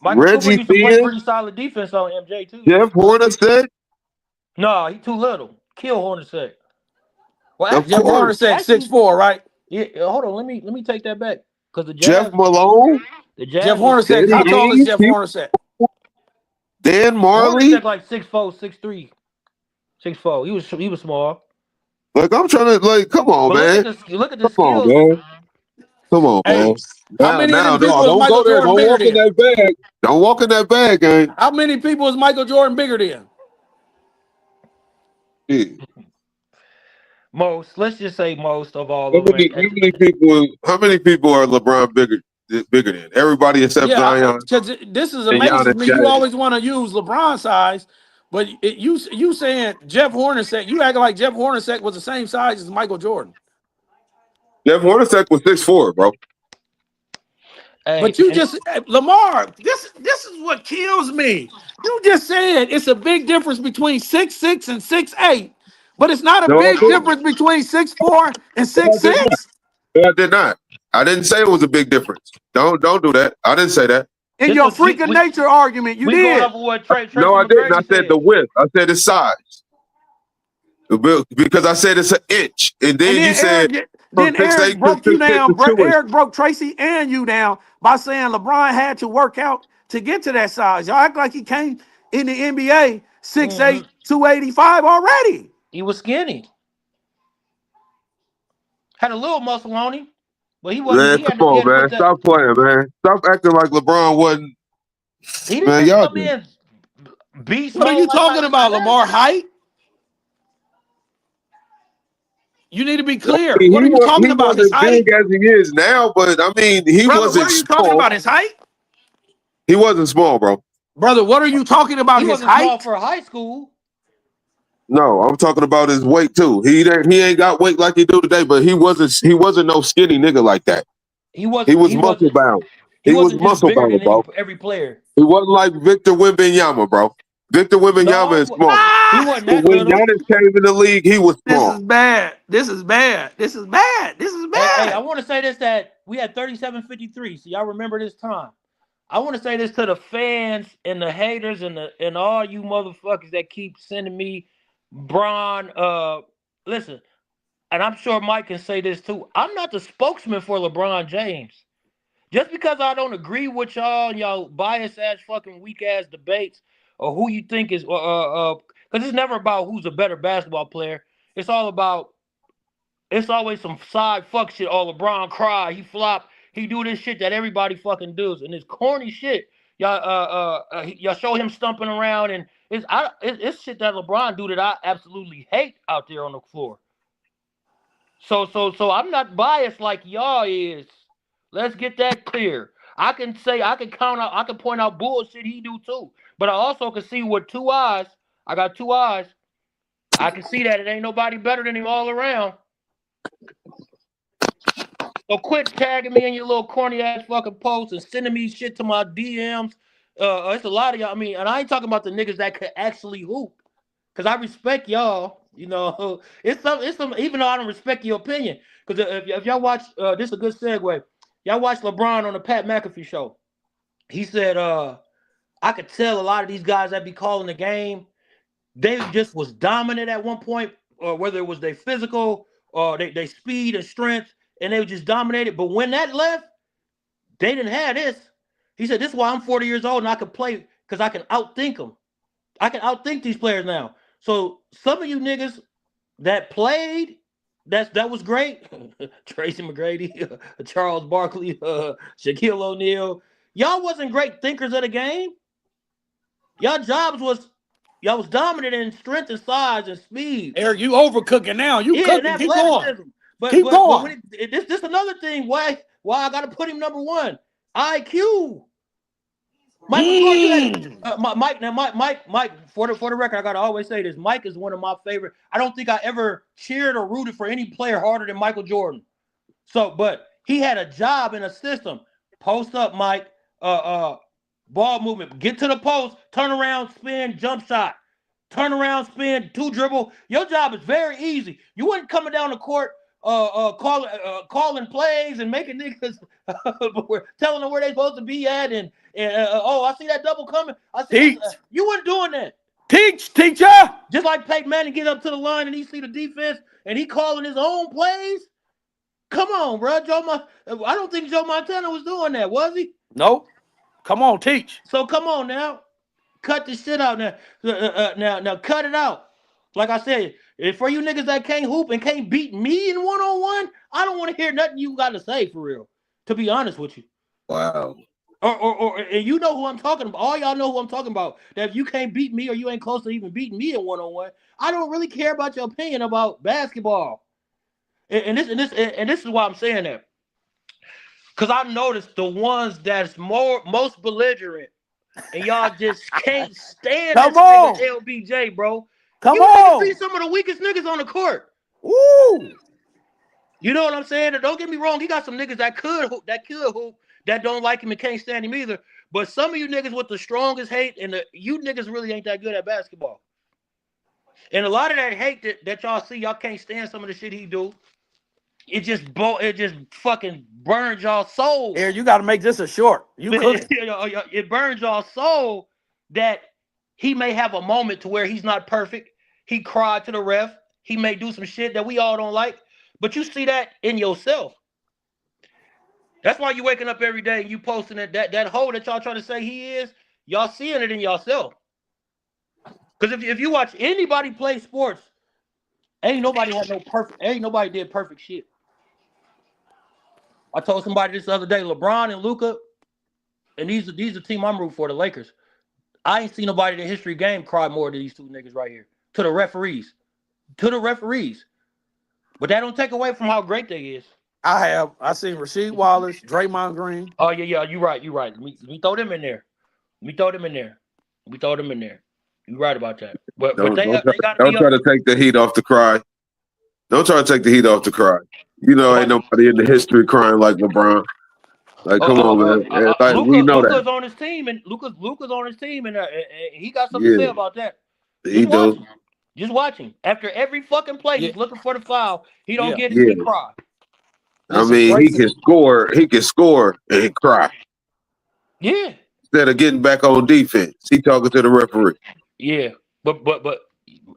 Michael Cooper Reggie used to play Theus, pretty solid defense on MJ too. Jeff Hornacek, No, he too little. Kill Hornacek. Well, of Jeff course, Hornacek, 6'4", right? Yeah. Hold on. Let me take that back because Jeff Malone, the Jeff Jazz was Hornacek. How Danny tall is Ainge, Jeff Hornacek? Dan Marley. Hornacek like 6'4", 6'3", 6'4". He was small. Like I'm trying to come on, But man. look at the Come on, skills. man. Come on, Hey, man. how many of them No, people is don't Michael go there. Jordan Don't bigger walk in than? that bag. Don't walk in that bag, gang. How many people is Michael Jordan bigger than? Yeah. Most. Let's just say most of all How of them. many people are LeBron bigger than? Everybody except Zion Because this is and amazing to Giannis me. got You it. always want to use LeBron size, but you saying Jeff Hornacek, you acting like Jeff Hornacek was the same size as Michael Jordan. Jeff Hornacek was 6'4", bro. But you just Lamar, this is what kills me. You just said it's a big difference between 6'6" and 6'8", but it's not a No, I big didn't. difference between 6'4" and No, I did not. 6'6". No, I did not. I didn't say it was a big difference. Don't do that. I didn't say that. In your freak of nature argument, you we going did. off of what Tracy No, I didn't. I McGrady said the width. I said the size. Because I said it's an inch. And then you said from Eric 6'8" to broke you 6'6" down. to 2 inches. Eric broke Tracy and you down by saying LeBron had to work out to get to that size. Y'all act like he came in the NBA 6'8", 285 already. He was skinny. Had a little muscle on him, but he wasn't. Man, come on, man. Stop playing, man. Stop acting like LeBron wasn't. He didn't Man, y'all come in beast What are mode you like talking about, Lamar? Height? You need to be clear. He What are you talking about? wasn't His height? big as he is now, but I mean, he Brother, wasn't what are you small. talking about? His height? He wasn't small, bro. Brother, what are you talking about? He His wasn't height? small for high school. No, I'm talking about his weight too. He ain't got weight like he do today, but he wasn't no skinny nigga like that. He was muscle bound. He was muscle bound, bro. Every player. He wasn't like Victor Wembanyama, bro. Victor Wembanyama is small. He wasn't that But when little. Giannis came in the league, he was small. This is bad. This is bad. This is bad. This is bad. Hey, I want to say this, that we had 37-53. So y'all remember this time. I want to say this to the fans and the haters and all you motherfuckers that keep sending me Bron. Listen, and I'm sure Mike can say this too. I'm not the spokesman for LeBron James. Just because I don't agree with y'all bias ass fucking weak ass debates or who you think is because it's never about who's a better basketball player. It's always some side fuck shit. Oh, LeBron cry, he flop, he do this shit that everybody fucking does, and it's corny shit. Y'all show him stumping around, and it's shit that LeBron do that I absolutely hate out there on the floor. So I'm not biased like y'all is. Let's get that clear. I can point out bullshit he do too. But I also can see with 2 eyes. I got 2 eyes. I can see that it ain't nobody better than him all around. So quit tagging me in your little corny ass fucking posts and sending me shit to my DMs. It's a lot of y'all. I mean, and I ain't talking about the niggas that could actually hoop. Cause I respect y'all. You know, it's some. Even though I don't respect your opinion. Because if y'all watch, this is a good segue. Y'all watch LeBron on the Pat McAfee show. He said, I could tell a lot of these guys that be calling the game, they just was dominant at one point, or whether it was their physical or they speed and strength, and they were just dominated. But when that left, they didn't have this. He said, this is why I'm 40 years old and I can play because I can outthink them. I can outthink these players now. So some of you niggas that played, that was great. Tracy McGrady, Charles Barkley, Shaquille O'Neal. Y'all wasn't great thinkers of the game. Y'all was dominant in strength and size and speed. Eric, you overcooking now. You cooking. Keep going. Keep going. when this another thing why I got to put him number one. IQ. Michael Jordan, you had Mike. Now, Mike. For the record, I gotta always say this. Mike is one of my favorite. I don't think I ever cheered or rooted for any player harder than Michael Jordan. So, but he had a job in a system. Post up, Mike. Ball movement. Get to the post. Turn around, spin, jump shot. Turn around, spin, two dribble. Your job is very easy. You weren't coming down the court, calling plays and making niggas telling them where they're supposed to be at, and I see that double coming. I see you weren't doing that. Teacher. Just like Peyton Manning get up to the line and he see the defense and he calling his own plays. Come on, bro. I don't think Joe Montana was doing that, was he? Nope. Come on, teach. So come on now. Cut this shit out now. Now cut it out. Like I said, for you niggas that can't hoop and can't beat me in one-on-one, I don't want to hear nothing you got to say for real. To be honest with you. Wow. Or and you know who I'm talking about. All y'all know who I'm talking about. That if you can't beat me or you ain't close to even beating me in one-on-one, I don't really care about your opinion about basketball. And this is why I'm saying that. Because I noticed the ones that's most belligerent. And y'all just can't stand this nigga LBJ, bro. Come on. You see some of the weakest niggas on the court. Woo. You know what I'm saying? Don't get me wrong. He got some niggas that could hoop, that don't like him and can't stand him either. But some of you niggas with the strongest hate, and you niggas really ain't that good at basketball. And a lot of that hate that y'all see, y'all can't stand some of the shit he do. It just fucking burns y'all soul. Here, you got to make this a short. It burns y'all soul that he may have a moment to where he's not perfect. He cried to the ref. He may do some shit that we all don't like. But you see that in yourself. That's why you waking up every day and you posting that hole that y'all trying to say he is. Y'all seeing it in yourself. Because if you watch anybody play sports, ain't nobody did perfect shit. I told somebody this the other day, LeBron and Luka, and these are the team I'm rooting for, the Lakers. I ain't seen nobody in the history game cry more than these two niggas right here. To the referees. But that don't take away from how great they is. I seen Rasheed Wallace, Draymond Green. Oh, yeah, you're right. Let me throw them in there. You right about that. But Don't they got try to take the heat off the cry. Don't try to take the heat off the cry. You know, ain't nobody in the history crying like LeBron. Like, come on, man. We know Luka's that. on his team, and Luka's on his team, and he got something to say about that. Just watch him. After every fucking play, he's looking for the foul. He don't get it. He cry. I mean, he can score. He can score and cry. Yeah. Instead of getting back on defense, he talking to the referee. Yeah, but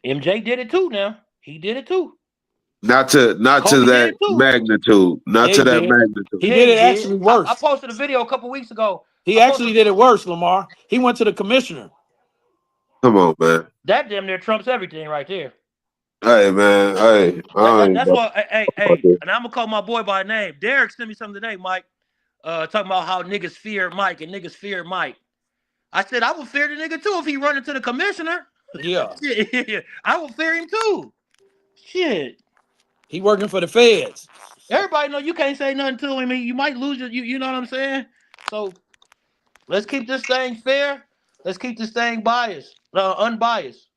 MJ did it too. Now he did it too. Not to that magnitude. Not to that magnitude. He did it actually worse. I posted a video a couple weeks ago. He actually did it worse, Lamar. He went to the commissioner. Come on, man. That damn near trumps everything right there. Hey, man. Hey. That's why. Hey. And I'm gonna call my boy by name. Derek sent me something today, Mike. Talking about how niggas fear Mike and niggas fear Mike. I said I would fear the nigga too if he run into the commissioner. Yeah. I would fear him too. Shit. He working for the feds. Everybody know you can't say nothing to him. You might lose it. You know what I'm saying? So let's keep this thing fair. Let's keep this thing unbiased.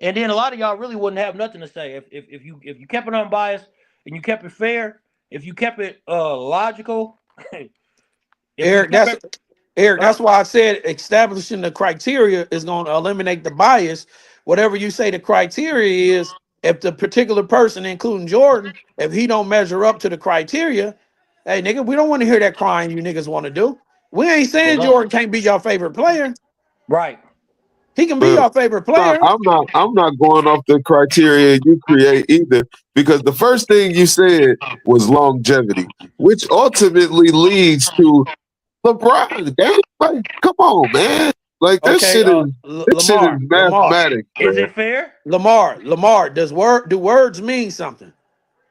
And then a lot of y'all really wouldn't have nothing to say if you kept it unbiased and you kept it fair. If you kept it logical. Eric, that's why I said establishing the criteria is going to eliminate the bias. Whatever you say the criteria is, if the particular person, including Jordan, if he don't measure up to the criteria, hey, nigga, we don't want to hear that crying you niggas want to do. We ain't saying Jordan can't be your favorite player. Right. He can be your favorite player. I'm not going off the criteria you create either, because the first thing you said was longevity, which ultimately leads to LeBron. Like, come on, man. Like this shit is mathematics. Is it fair? Lamar, do words mean something?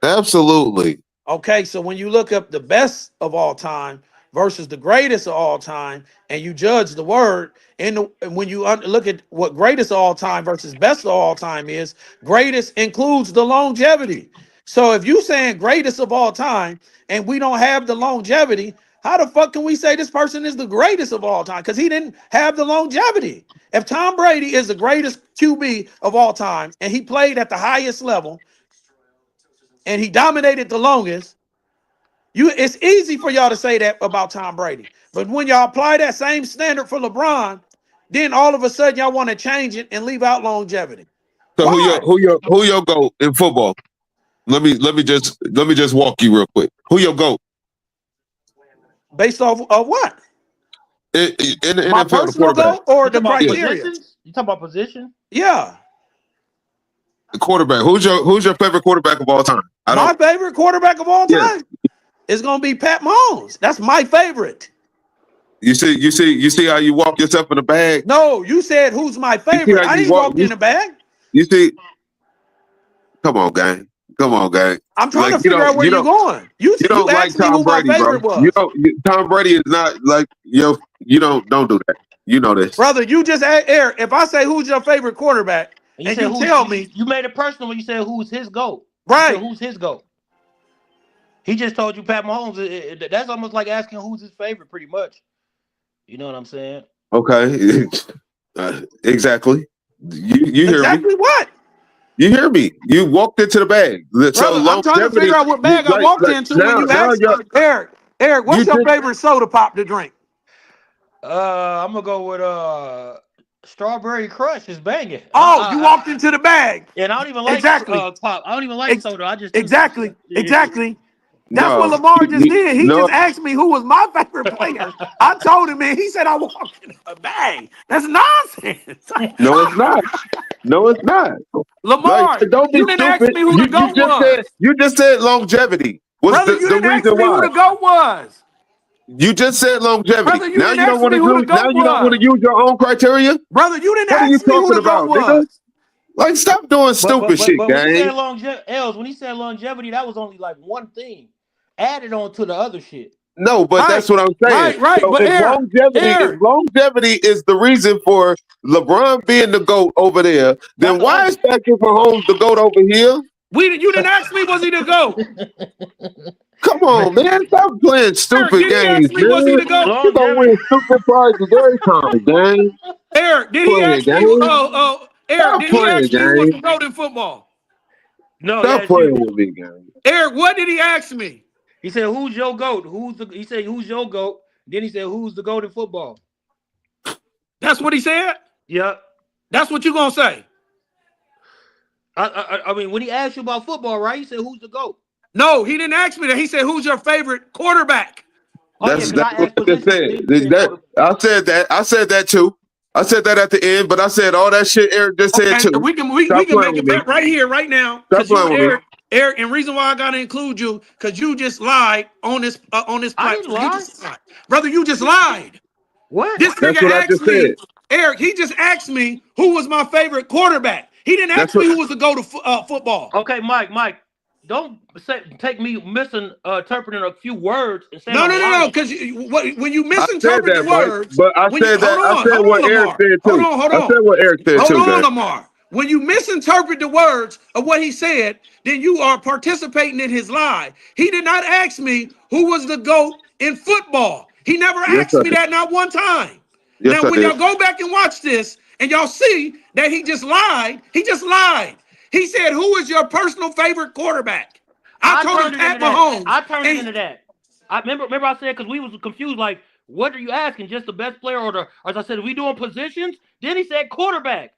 Absolutely. Okay, so when you look up the best of all time versus the greatest of all time, and you judge the word, and when you look at what greatest of all time versus best of all time is, greatest includes the longevity. So if you saying greatest of all time and we don't have the longevity, how the fuck can we say this person is the greatest of all time? Because he didn't have the longevity. If Tom Brady is the greatest QB of all time and he played at the highest level and he dominated the longest, it's easy for y'all to say that about Tom Brady. But when y'all apply that same standard for LeBron, then all of a sudden y'all want to change it and leave out longevity. So Why? who your GOAT in football? Let me just walk you real quick. Who your GOAT? Based off of what? In the My NFL, the personal quarterback. goal or You the talking about criteria? positions? You talking about position? Yeah. The quarterback. Who's your favorite quarterback of all time? My favorite quarterback of all Yeah. time is gonna be Pat Mahomes. That's my favorite. You see how you walk yourself in the bag? No, you said who's my You see favorite. how I you didn't walk walk in the bag. you see come on, gang. Come on, gang. I'm trying Like to figure out where you're going. You you don't like asked me Tom who my Brady, bro. favorite was. Tom Brady is not like you don't do that. You know this. Brother, you just asked Eric. If I say who's your favorite quarterback, And you and said you tell me, you made it personal when you said who's his GOAT. right? You said who's his GOAT. He just told you Pat Mahomes. That's almost like asking who's his favorite, pretty much. You know what I'm saying? Okay. Exactly. You hear me. Exactly what? You hear me. You walked into the bag. So Brother, I'm trying to longevity, figure out what bag I walked into when now you asked you're Eric. Eric, you what's your just favorite soda pop to drink? I'm gonna go with Strawberry Crush is banging. Oh, you walked into the bag. And I don't even like Exactly. pop. I don't even like soda. I just Exactly. Exactly. That's what no Lamar just did. He no just asked me who was my favorite player. I told him, man. He said I walked in a bag. That's nonsense. no it's not. No, it's not. Like Lamar, don't be you didn't ask stupid. me who the GOAT was. You just said longevity was Brother, you the didn't ask reason me who why. the GOAT was. You just said longevity. Brother, you Now didn't you don't ask want me to who the use now GOAT you don't want was. to use your own criteria? Brother, you didn't What are you ask me who talking the GOAT about, nigga? was. Like stop doing stupid shit, when he said gang. when he said longevity, that was only like one thing added on to the other shit. No, but Right. that's what I'm saying. Right. So But if Eric, longevity is the reason for LeBron being the GOAT over there, then That's why is all. Patrick Mahomes the GOAT over here? you didn't ask me was he the GOAT. Come on, man. Stop playing Eric, stupid did he ask games, me was he man. the GOAT? You gonna Longevity. win stupid prizes every time, gang. Eric, did he Playing, ask me? gang. Eric, Stop did he playing, ask me who was gang. the GOAT in football? No, Stop that's playing you. with me, gang. Eric, what did he ask me? He said, "Who's your GOAT? He said, "Who's your GOAT?" Then he said, "Who's the GOAT in football?" That's what he said? Yep. That's what you gonna say? I mean, when he asked you about football, right? He said, "Who's the GOAT?" No, he didn't ask me that. He said, who's your favorite quarterback? Oh yeah, That's because I what asked I just positions. said. Then you said I said that. I said that too. I said that at the end, but I said all that shit Eric just said Okay, too. we can Stop make playing a with me. bet right here, right now, Stop because you, playing with me. Eric, and reason why I gotta include you, because you just lied on this I didn't platform. You lie. just lied, brother. You just lied. What? This That's nigga what I asked just said. me, Eric. He just asked me who was my favorite quarterback. He didn't That's ask what. me who was to go to football. Okay, Mike, don't take me misinterpreting a few words and saying No, I'm no, no, no. lying. Because when you I said misinterpret the that, Mike. words, But I when you said that. I said hold on, what Eric Lamar, said too. I said what Eric said hold too, on, guys. Lamar. When you misinterpret the words of what he said, then you are participating in his lie. He did not ask me who was the GOAT in football. He never Yes, asked I me did. that not one time. Yes, Now, I when did. y'all go back and watch this, and y'all see that he just lied, he just lied. He said, "Who is your personal favorite quarterback?" I I told him turned it into Pat that. Mahomes. I turned it into that. I remember I said because we was confused, like, what are you asking? Just the best player or as I said, are we doing positions? Then he said quarterback.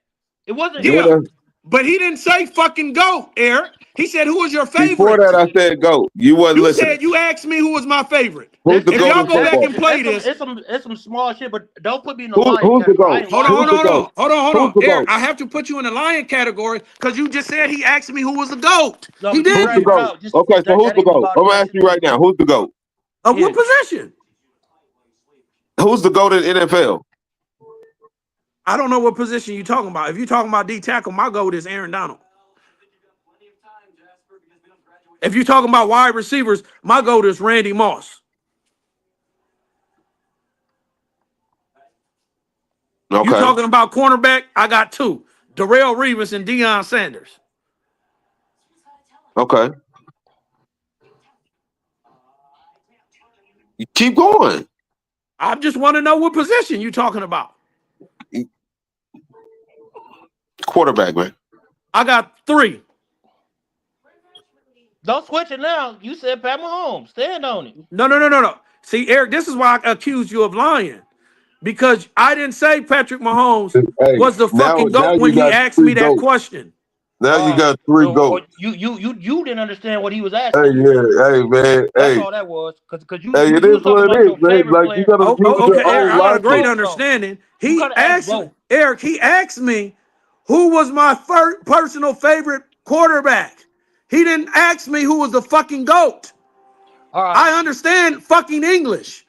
It wasn't What Yeah, else? but he didn't say fucking GOAT, Eric. He said, "Who was your Before favorite?" that, I said go. You wasn't You listening. said you asked me who was my favorite. Who's the If GOAT y'all in go back football? and play this, it's some small shit, but don't put me in the lion Who's the category. I GOAT? ain't hold on, lying Who's hold the on, about hold GOAT? on, hold on, hold Who's on, the Eric. GOAT? I have to put you in the lion category because you just said he asked me who was the GOAT. no, He but you Who's the didn't. dragging it GOAT? out. Just Okay, so who's that the ain't GOAT? about I'm it. gonna ask you right now. Who's the GOAT? Of Yeah. what position? Who's the GOAT in NFL? I don't know what position you're talking about. If you're talking about D tackle, my GOAT is Aaron Donald. If you're talking about wide receivers, my GOAT is Randy Moss. You Okay. talking about cornerback? I got two: Darrell Reeves and Deion Sanders. Okay. Keep going. I just want to know what position you talking about. Quarterback, man. I got 3. Don't switch it now. You said Pat Mahomes. Stand on it. No. See, Eric, this is why I accused you of lying. Because I didn't say Patrick Mahomes Hey, was the fucking now GOAT when you he got asked 3 me that goats. question. Now you got 3 goats. You didn't understand what he was Hey, asking. yeah, hey, man, That's hey. all that was. Because you Hey, it was is talking what it about is, your man. favorite Like, you player. gotta use Okay, your Eric, own I got a great logic. understanding. You He gotta ask asked both. Eric, he asked me who was my personal favorite quarterback. He didn't ask me who was the fucking GOAT. All right. I understand fucking English.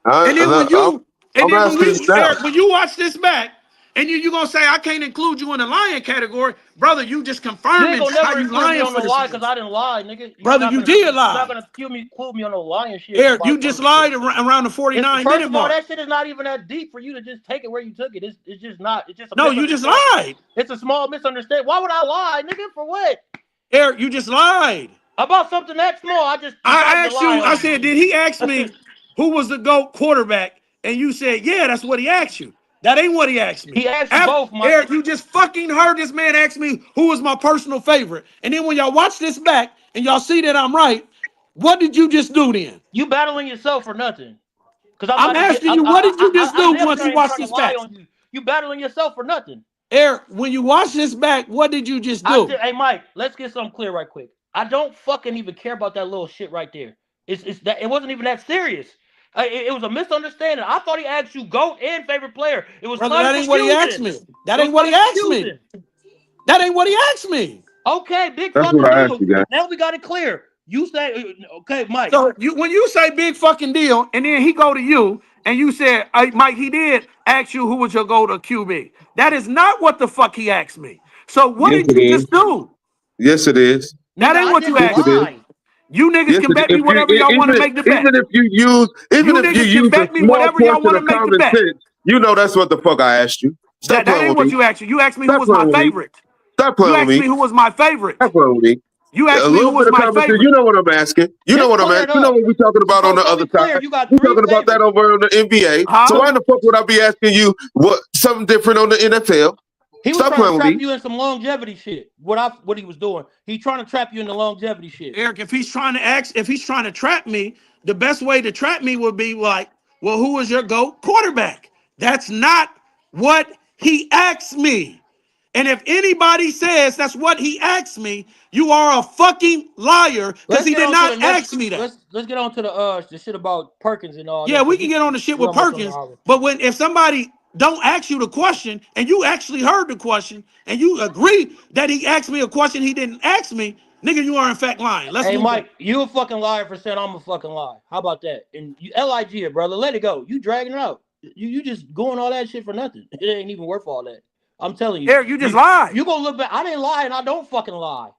And then when you I'm asking you now. Eric, when you watch this back, and you gonna say I can't include you in the lying category, brother, you just You ain't confirming gonna how never you include me lying on for no the lie because fans. I didn't lie, nigga. Brother, you did You're not lie. gonna include me on no lying shit. Eric, you About just some shit. lied around the 49 First minute of all, mark. that shit is not even that deep for you to just take it where you took it. It's just not. It's just a No, you just misunderstanding. lied. It's a small misunderstanding. Why would I lie, nigga? For what? Eric, you just lied. About something that small, I just decided I to asked lie you, on I you. said, did he ask me who was the GOAT quarterback? And you said, yeah, that's what he asked you. That ain't what he asked me. He asked you both, Mike. Eric, you just fucking heard this man ask me who was my personal favorite. And then when y'all watch this back and y'all see that I'm right, what did you just do then? You battling yourself for nothing. Because I'm I'm not even asking you, what did you just I do damn once sure you ain't watch trying to this lie back? on you. You battling yourself for nothing. Eric, when you watch this back, what did you just do? Hey Mike, let's get something clear right quick. I don't fucking even care about that little shit right there. It's that it wasn't even that serious. It was a misunderstanding. I thought he asked you GOAT and favorite player. It was Brother, kind of that ain't what he asked confusing. me. That ain't what he asked me. That ain't what he asked me. Okay, big That's fucking what I asked deal. you, guys. Now we got it clear. You say okay, Mike. So when you say big fucking deal, and then he go to you, and you said, hey, Mike, he did ask you who was your go to QB. That is not what the fuck he asked me. So what Yes, did it you is. just do? Yes, it is. That Nigga, ain't I what you didn't Yes, asked it me. is. lie. You niggas Yes, can it is. bet me whatever y'all want to make the bet. Even if you use You niggas can a bet me small whatever y'all portion want to of make the common bet. sense, you know that's what the fuck I asked you. Stop That playing ain't with what me. you asked. You asked me who Stop was my playing with me. favorite. Stop You playing with asked me. me who was my favorite. Stop playing with me. You A asked me who little bit was of my common sense. favorite. You know what I'm asking. You know Just what I'm clear it asking. You know up. what we're talking about Before on the so other we clear, side. you got We're 3 talking about that favorites. over on the NBA. Huh? So why the fuck would I be asking you what something different on the NFL? He was Stop trying to playing with trap me. you in some longevity shit. What he was doing. He trying to trap you in the longevity shit. Eric, if he's trying to trap me, the best way to trap me would be like, well, who is your GOAT quarterback? That's not what he asked me. And if anybody says that's what he asked me, you are a fucking liar because Let's he get did on to not the next. ask me that. Let's get on to the shit about Perkins and all Yeah, that we because can get on the shit we with almost on the Perkins, hour. but if somebody don't ask you the question and you actually heard the question and you agree that he asked me a question he didn't ask me, nigga, you are in fact lying. Let's Hey move on. Mike, you a fucking liar for saying I'm a fucking lie. How about that? And you lig it, brother. Let it go. You dragging it out. You just going all that shit for nothing. It ain't even worth all that. I'm telling you. Eric, you just lied. You gonna look back. I didn't lie, and I don't fucking lie.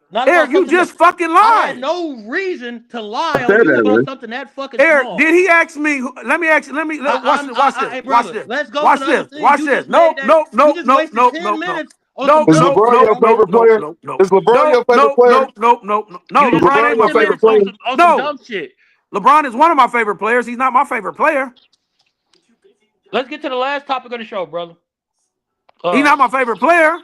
Not Eric, about you something that just fucking I had lied. no reason to I lie on said you that, about man. something that fucking Eric, small. did he ask me? Let me ask you. Watch this. Hey, Watch brother, this. let's go to Watch the other this. thing. Watch You this. just made No, that. no, You no, just no, wasted no, 10 no, no. minutes on No, some Is dumb no, LeBron shit, no, your bro. no, favorite no, player? no, no. Is LeBron No, your favorite no, player? no, no, no, no. You No, Is just LeBron wasted LeBron ain't my your 10 favorite favorite minutes player. player? on some No. dumb shit. LeBron is one of my favorite players. He's not my favorite player. Let's get to the last topic of the show, brother. He's not my favorite player.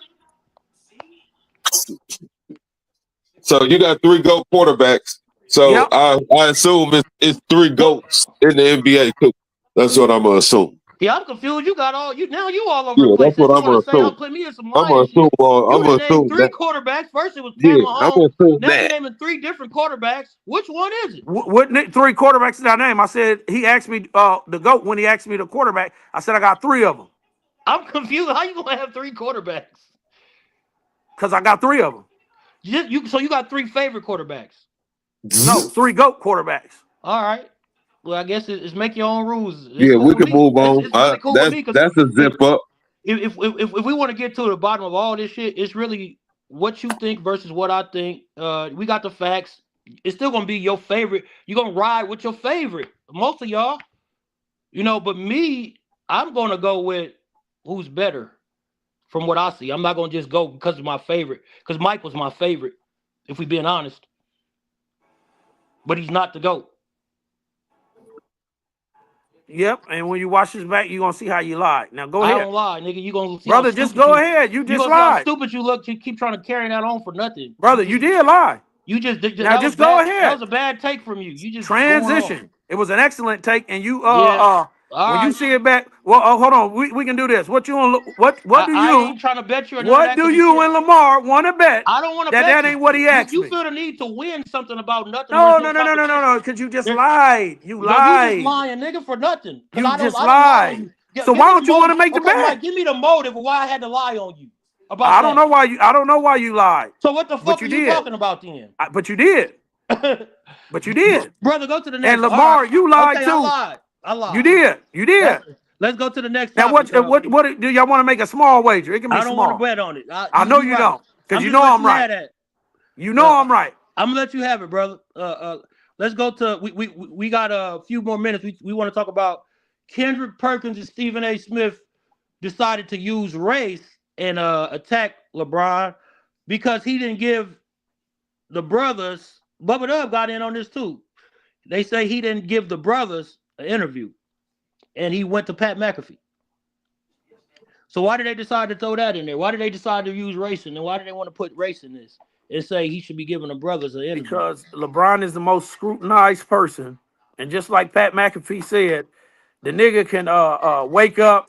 So you got 3 GOAT quarterbacks. So Yep. I assume it's 3 GOATs in the NBA too. That's what I'm gonna assume. Yeah, I'm confused. You got all you now. You all over the Yeah, place. that's Since what you I'm want gonna to say, assume. put me in some I'm lying gonna assume. shit. You I'm done gonna named assume 3 that. quarterbacks. First it was Pat Yeah, I'm Mahomes. gonna assume Now you that. naming 3 different quarterbacks. Which one is it? What 3 quarterbacks did I name? I said he asked me the GOAT when he asked me the quarterback. I said I got 3 of them I'm confused. How you gonna have 3 quarterbacks? because I got 3 of them. So you got 3 favorite quarterbacks. No, 3 GOAT quarterbacks. All right. Well, I guess it's make your own rules. It's Yeah, cool we with can me. move on. It's really cool with me because That's a zip up. if we want to get to the bottom of all this shit, it's really what you think versus what I think. We got the facts. It's still gonna be your favorite. You're gonna ride with your favorite. Most of y'all, but me, I'm gonna go with who's better from what I see. I'm not gonna just go because of my favorite, because Mike was my favorite, if we being honest. But he's not the GOAT. Yep. And when you watch this back, you're gonna see how you lied. Now go I ahead. don't lie, nigga. You gonna see Brother, how just stupid go you. ahead. You You just gonna see how lied. stupid you look. You keep trying to carry that on for nothing. Brother, you did lie. You just Now that was just go bad. That ahead. was a bad take from you. You just going on. Transition. It was an excellent take, and you Yeah. All when you right. see it back, well, hold on, we can do this. What you gonna look? What do I you? ain't trying to bet you or none of What that do because you you said and Lamar want to bet I don't want to that bet that you. ain't what he asked You me? feel the need to win something about nothing when No, there's no, no no, no, no, no, no, competition. because you just There, lied. You no, you just lied. lying, nigga, for nothing. Because You I just don't lie on lied. you. So Give why me the don't you want to motive. make the Okay, Mike, bet? give me the motive of why I had to lie on you about I don't that. know why you. I don't know why you lied, So what the but fuck are you you did. talking about then? But you did. But you did. Brother, go to the And next. All right. Lamar, you lied Okay, I too. lied. I lied. You did. You did. Let's go to the next Now topic. what do y'all want to make a small wager? It can be I don't want to small. bet on it. I know You you right. don't, because I'm you just know gonna let I'm you right. have that. You know I'm right. I'm gonna let you have it, brother. Let's go to we got a few more minutes. We want to talk about Kendrick Perkins and Stephen A. Smith decided to use race and attack LeBron because he didn't give the brothers. Bubba Dub got in on this too. They say he didn't give the brothers an interview, and he went to Pat McAfee. So why did they decide to throw that in there? Why did they decide to use race in there? Why do they want to put race in this and say he should be giving the brothers an interview? Because LeBron is the most scrutinized person, and just like Pat McAfee said, the nigga can wake up,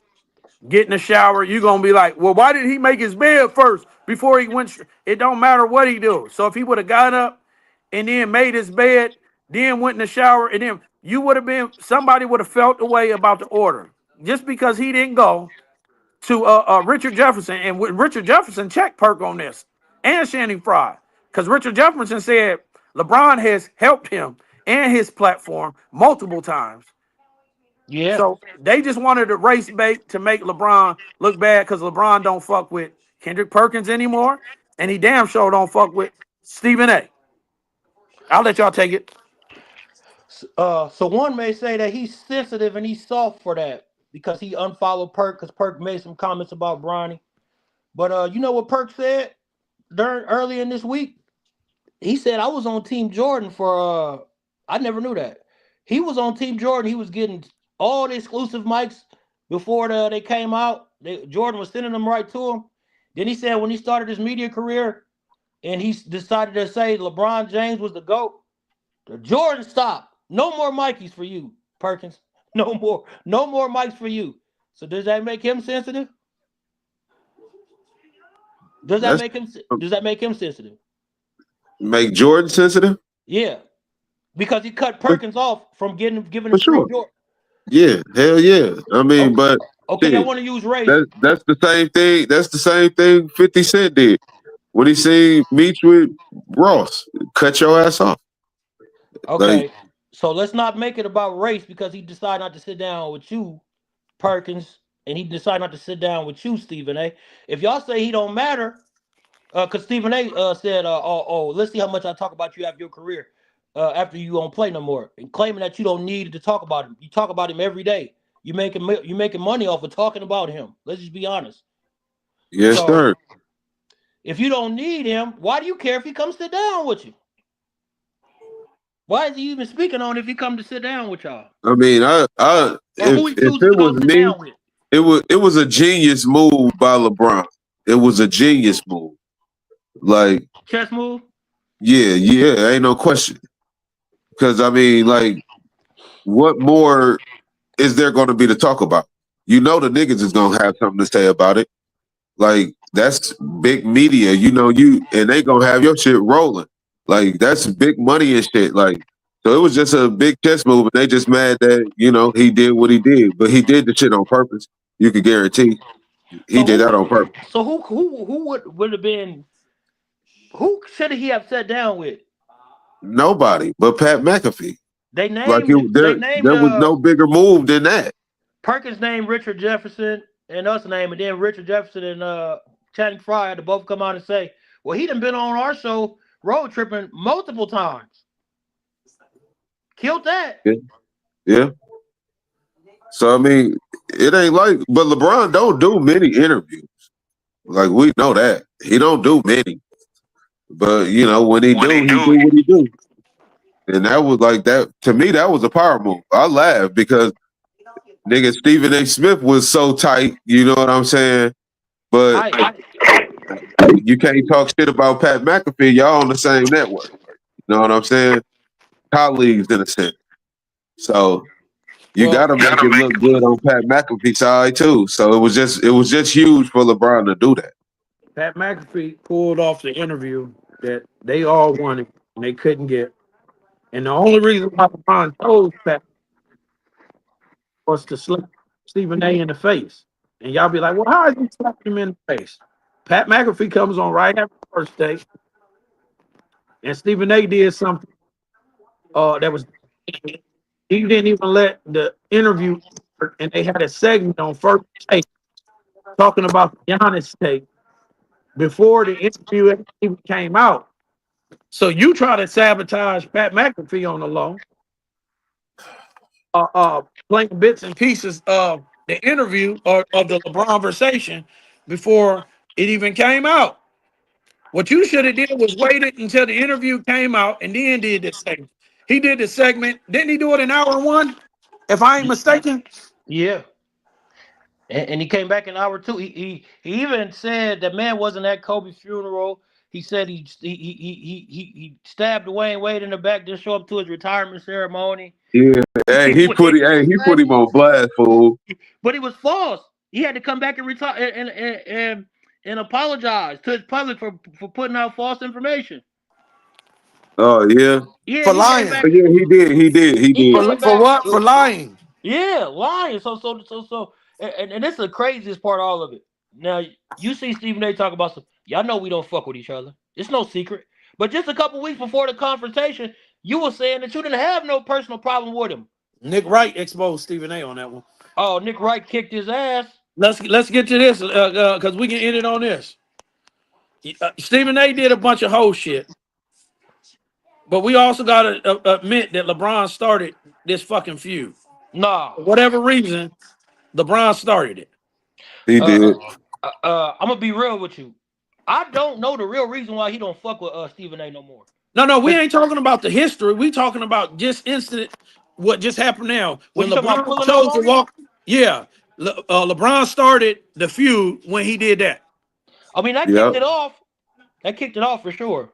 get in the shower. You gonna be like, well, why did he make his bed first before he went? It don't matter what he do. So if he would have got up and then made his bed, then went in the shower, and then you would have been somebody would have felt the way about the order just because he didn't go to Richard Jefferson, and Richard Jefferson checked Perk on this, and Channing Frye, because Richard Jefferson said LeBron has helped him and his platform multiple times. Yeah. So they just wanted to race bait to make LeBron look bad because LeBron don't fuck with Kendrick Perkins anymore, and he damn sure don't fuck with Stephen A. I'll let y'all take it. So one may say that he's sensitive and he's soft for that because he unfollowed Perk because Perk made some comments about Bronny. But you know what Perk said during early in this week? He said I was on Team Jordan for I never knew that. He was on Team Jordan. He was getting all the exclusive mics before they came out. Jordan was sending them right to him. Then he said when he started his media career and he decided to say LeBron James was the GOAT, the Jordan stopped. No more Mikeys for you, Perkins. No more. No more mics for you. So does that make him sensitive? Does that That's make him? Does that make him sensitive? make Jordan sensitive Yeah, because he cut for, Perkins off from giving for him free sure. Jordan. Yeah, hell yeah. I mean, Okay, but okay, I shit, want to use race. that's the same thing. That's the same thing 50 Cent did when he seen Meech with Ross. Cut your ass off. Like, Okay, so let's not make it about race because he decided not to sit down with you, Perkins, and he decided not to sit down with you, Stephen A. If y'all say he don't matter, because Stephen A. Said, let's see how much I talk about you after your career, after you don't play no more, and claiming that you don't need to talk about him. You talk about him every day. You making money off of talking about him. Let's just be honest. yes, So sir. if you don't need him, why do you care if he comes sit down with you? Why is he even speaking on if he come to sit down with y'all? I mean, Or who he if chooses to it come was sit me, down with? it was a genius move by LeBron. It was a genius move. Like, Chess move? yeah, ain't no question. Because I mean, like, what more is there going to be to talk about? You know, the niggas is gonna have something to say about it. Like, that's big media. You know, and they gonna have your shit rolling. Like, that's big money and shit. Like, so it was just a big chess move, and they just mad that he did what he did, but he did the shit on purpose. You could guarantee he So did that who? on purpose. So who would have been? Who should he have sat down with? Nobody but Pat McAfee. They Like, named. They named. there was no bigger move than that. Perkins named Richard Jefferson and us name, and then Richard Jefferson and Channing Frye had to both come out and say, "Well, he done been on our show road tripping multiple times. Killed that." Yeah. Yeah. So I mean, it ain't like, but LeBron don't do many interviews. Like, we know that he don't do many. But when he do what he do, and that was like that to me. That was a power move. I laughed because Nigga, Stephen A. Smith was so tight, you know what I'm saying? But I you can't talk shit about Pat McAfee. Y'all on the same network. You know what I'm saying? Colleagues in a sense. So you Well, gotta make it look good on Pat McAfee's side too. So it was just huge for LeBron to do that. Pat McAfee pulled off the interview that they all wanted and they couldn't get. And the only reason why LeBron chose Pat was to slap Stephen A in the face. And y'all be like, well, how is he slapping him in the face? Pat McAfee comes on right after the first day, and Stephen A did something that was he didn't even let the interview, and they had a segment on first take talking about the Giannis take before the interview even came out. So you try to sabotage Pat McAfee on the low, playing bits and pieces of the interview or of the LeBron conversation before it even came out. What you should have did was waited until the interview came out and then did this segment. He did the segment. Didn't he do it in hour one? If I ain't mistaken. yeah. And he came back in hour two. He even said that man wasn't at Kobe's funeral. He said he stabbed Dwayne Wade in the back, didn't show up to his retirement ceremony. Yeah. Hey, he put him on blast, fool. But it was false. He had to come back and retire and apologize to his public for putting out false information. Oh yeah. Yeah, For he came lying. back. Yeah, he did. For what? For lying. Yeah, lying. And this is the craziest part of all of it. Now you see Stephen A. talk about some. Y'all know we don't fuck with each other. It's no secret. But just a couple weeks before the confrontation, you were saying that you didn't have no personal problem with him. Nick Wright exposed Stephen A on that one. Oh, Nick Wright kicked his ass. Let's get to this because we can end it on this. Stephen A did a bunch of whole shit, but we also got to admit that LeBron started this fucking feud. Nah. For whatever reason, LeBron started it. He did. I'm gonna be real with you. I don't know the real reason why he don't fuck with Stephen A no more. No, we ain't talking about the history. We talking about just instant what just happened now when LeBron chose to walk. Yeah, LeBron started the feud when he did that. I mean, that kicked it off. That kicked it off for sure.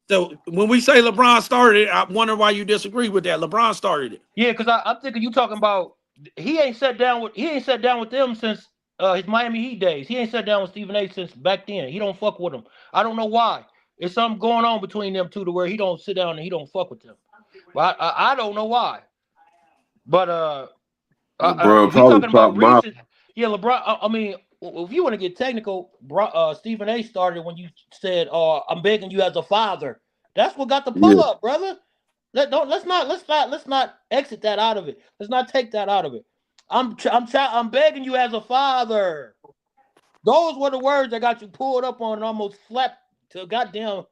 So when we say LeBron started it, I wonder why you disagree with that. LeBron started it. Yeah, because I'm thinking you talking about he ain't sat down with them since his Miami Heat days. He ain't sat down with Stephen A since back then. He don't fuck with him. I don't know why. There's something going on between them two to where he don't sit down and he don't fuck with them. But I don't know why. But LeBron if we talking about my recent, yeah, LeBron. I mean, if you want to get technical, Stephen A started when you said, "I'm begging you as a father." That's what got the pull up, brother. Let's not exit that out of it. Let's not take that out of it. I'm begging you as a father. Those were the words that got you pulled up on and almost slapped to goddamn.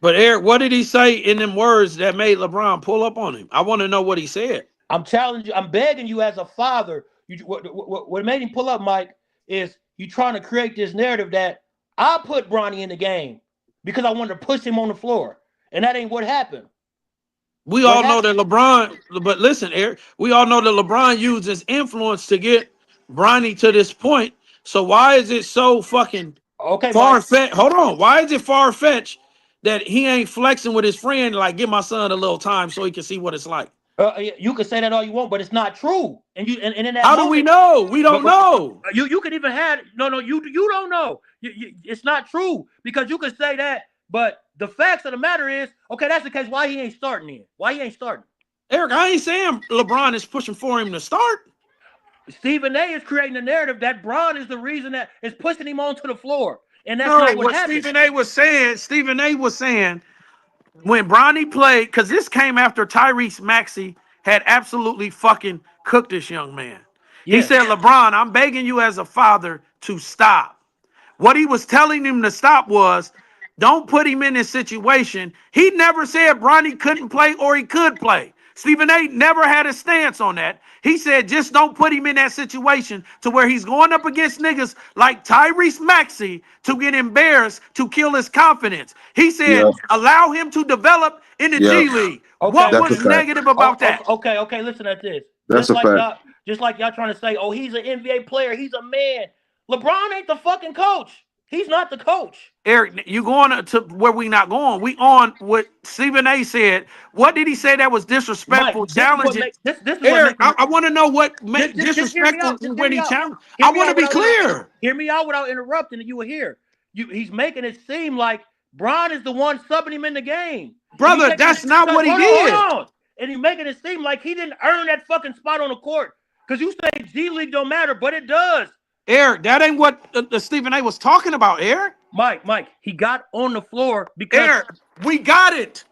But Eric, what did he say in them words that made LeBron pull up on him? I want to know what he said. I'm challenging you. I'm begging you as a father. What made him pull up, Mike, is you trying to create this narrative that I put Bronny in the game because I wanted to push him on the floor, and that ain't what happened. We all know that LeBron, but listen, Eric, we all know that LeBron used his influence to get Bronny to this point. So why is it so fucking far-fetched? Hold on. Why is it far-fetched that he ain't flexing with his friend, like, give my son a little time so he can see what it's like? You can say that all you want, but it's not true. And in that how do we know? We don't know. You could even have you don't know. It's not true because you could say that, but the facts of the matter is, okay, that's the case. Why he ain't starting then? Why he ain't starting? Eric, I ain't saying LeBron is pushing for him to start. Stephen A is creating a narrative that Bron is the reason that is pushing him onto the floor, and that's not what happened. Stephen A was saying when Bronny played, because this came after Tyrese Maxey had absolutely fucking cooked this young man. Yes. He said, LeBron, I'm begging you as a father to stop. What he was telling him to stop was, don't put him in this situation. He never said Bronny couldn't play or he could play. Stephen A never had a stance on that. He said, just don't put him in that situation to where he's going up against niggas like Tyrese Maxey to get embarrassed, to kill his confidence. He said, allow him to develop in the G League. Okay. What was negative about that? Okay, listen at this. That's a fact. Just like y'all trying to say, oh, he's an NBA player, he's a man. LeBron ain't the fucking coach. He's not the coach. Eric, you going to where we not going? We on what Stephen A. said. What did he say that was disrespectful? Mike, Challenging. this is Eric, what makes I want to know what just hear me out. disrespectful when he challenged. Hear I me want to out be without clear. Hear me out without interrupting, and you were here. He's making it seem like Bron is the one subbing him in the game. Brother, that's not what he did. Hold on. And he's making it seem like he didn't earn that fucking spot on the court. Because you say G League don't matter, but it does. Eric, that ain't what the Stephen A. was talking about, Eric. Mike, he got on the floor because Eric, we got it.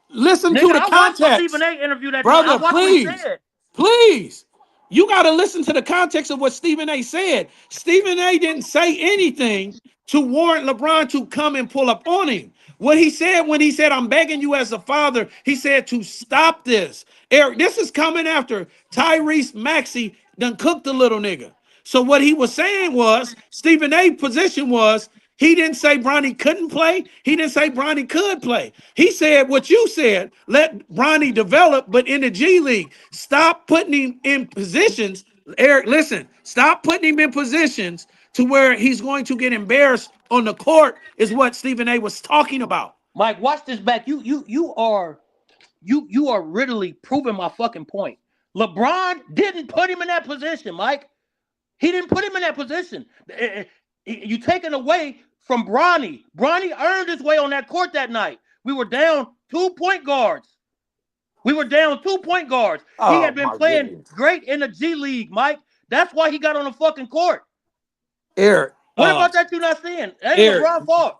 Listen to the I context. watched the Stephen A. interview that brother, time. please. You got to listen to the context of what Stephen A. said. Stephen A. didn't say anything to warrant LeBron to come and pull up on him. What he said when he said, I'm begging you as a father, he said to stop this. Eric, this is coming after Tyrese Maxey done cooked the little nigga. So what he was saying was, Stephen A.'s position was, he didn't say Bronny couldn't play. He didn't say Bronny could play. He said what you said, let Bronny develop, but in the G League. Stop putting him in positions. Eric, listen, stop putting him in positions to where he's going to get embarrassed on the court is what Stephen A. was talking about. Mike, watch this back. You are really proving my fucking point. LeBron didn't put him in that position, Mike. He didn't put him in that position. You taking away from Bronny. Bronny earned his way on that court that night. We were down 2 point guards. He had been playing great in the G League, Mike. That's why he got on the fucking court. Eric. What about that you not seeing? That ain't Eric, LeBron's fault.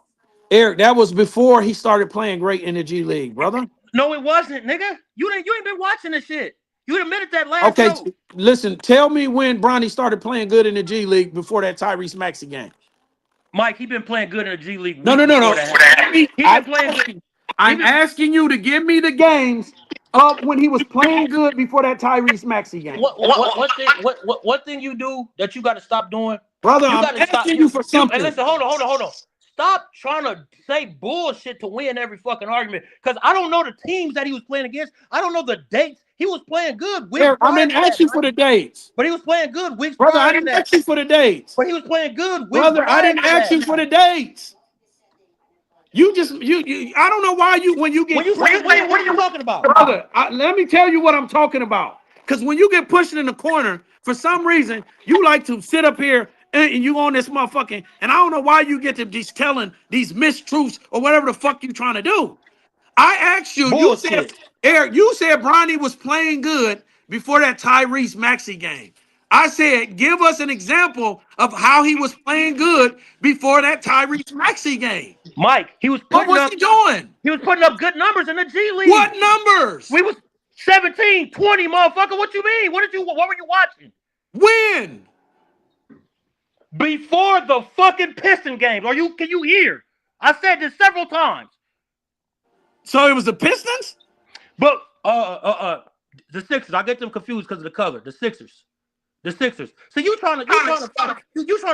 Eric, that was before he started playing great in the G League, brother. No, it wasn't, nigga. You ain't been watching this shit. You admitted that last show. Okay, listen, tell me when Bronny started playing good in the G League before that Tyrese Maxey game. Mike, he been playing good in the G League. No. I'm asking you to give me the games of when he was playing good before that Tyrese Maxey game. What thing you do that you got to stop doing? Brother, I'm asking you for something. Hey, listen, hold on. Stop trying to say bullshit to win every fucking argument. Because I don't know the teams that he was playing against. I don't know the dates. He was playing good. I didn't ask you for the dates. But he was playing good weeks. Brother, I didn't ask you for the dates. But he was playing good weeks. Brother, I didn't ask you for the dates. You I don't know why what are you talking about? Brother, let me tell you what I'm talking about. Because when you get pushed in the corner, for some reason, you like to sit up here and you on this motherfucking, and I don't know why you get to just telling these mistruths or whatever the fuck you trying to do. I asked you, bullshit. You said, Eric, you said Bronny was playing good before that Tyrese Maxey game. I said, give us an example of how he was playing good before that Tyrese Maxey game. Mike, he was putting what was he doing? He was putting up good numbers in the G League. What numbers? We was 17, 20, motherfucker. What you mean? What were you watching? When? Before the fucking Piston games. Can you hear? I said this several times. So it was the Pistons? But the Sixers. I get them confused because of the color. The Sixers. So you trying to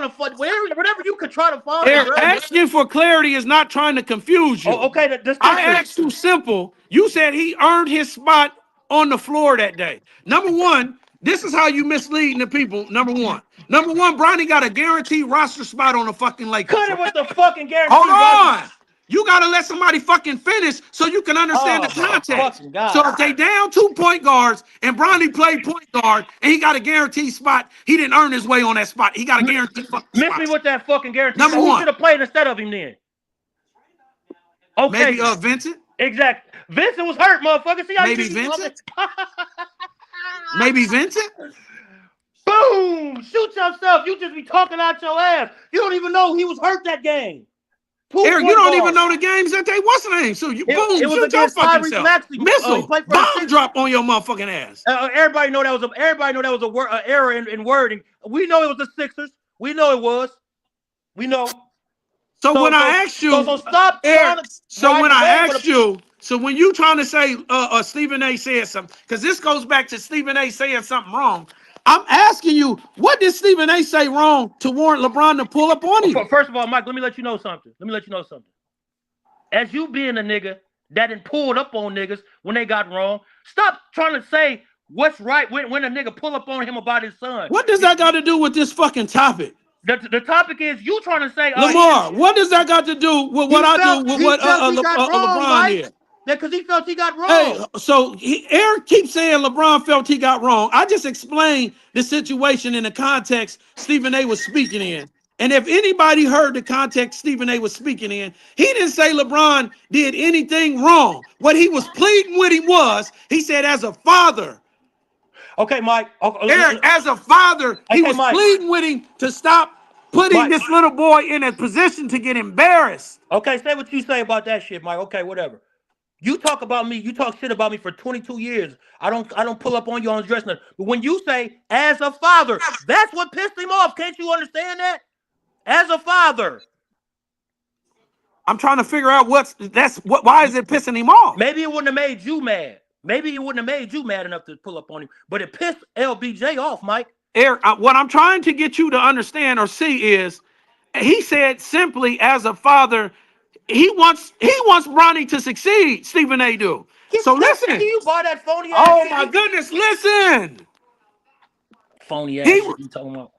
find whatever you could try to find. Asking for clarity is not trying to confuse you. Oh, okay. I asked you simple. You said he earned his spot on the floor that day. Number one, this is how you misleading the people. Number one, Bronny got a guaranteed roster spot on the fucking Lakers. Cut it with the fucking guarantee. Hold on. You got to let somebody fucking finish so you can understand the context. So if they down 2 point guards and Bronny played point guard and he got a guaranteed spot, he didn't earn his way on that spot. He got a guaranteed fucking spot. Miss me with that fucking guarantee. Number one. Who should have played instead of him then? Okay. Maybe Vincent? Exactly. Vincent was hurt, motherfucker. See how Maybe Vincent? Maybe Vincent? Boom! Shoot yourself. You just be talking out your ass. You don't even know he was hurt that game. Eric, you don't even know the games that they what's the name? So you boom, shoot your fucking self. Missile, bomb drop on your motherfucking ass. Everybody know that was a error in wording. We know it was the Sixers. We know it was. We know. So when I asked you, stop. Eric, so when you trying to say Stephen A. said something, because this goes back to Stephen A. saying something wrong. I'm asking you, what did Stephen A. say wrong to warrant LeBron to pull up on him? First of all, Mike, let me let you know something. As you being a nigga that done pulled up on niggas when they got wrong, stop trying to say What's right when a nigga pull up on him about his son? What does that got to do with this fucking topic? The topic is you trying to say, Lamar, what does that got to do with what I do with what he got wrong, LeBron Mike. did? Because he felt he got wrong. Hey, so Eric keeps saying LeBron felt he got wrong. I just explained the situation in the context Stephen A was speaking in. And if anybody heard the context Stephen A was speaking in, he didn't say LeBron did anything wrong. What he was pleading with him was, he said, as a father. Okay, Mike. Eric, as a father, he was Mike, pleading with him to stop putting this little boy in a position to get embarrassed. Okay, say what you say about that shit, Mike. Okay, whatever. You talk about me, you talk shit about me for 22 years. I don't pull up on you on the dress. But when you say as a father, that's what pissed him off. Can't you understand that? As a father. I'm trying to figure out why is it pissing him off? Maybe it wouldn't have made you mad. Maybe it wouldn't have made you mad enough to pull up on him, but it pissed LBJ off, Mike. Eric, what I'm trying to get you to understand or see is, he said simply as a father, he wants Bronny to succeed. Stephen A. do. So listen. Do you buy that phony ass? Oh my goodness, listen. Phony ass shit you talking about?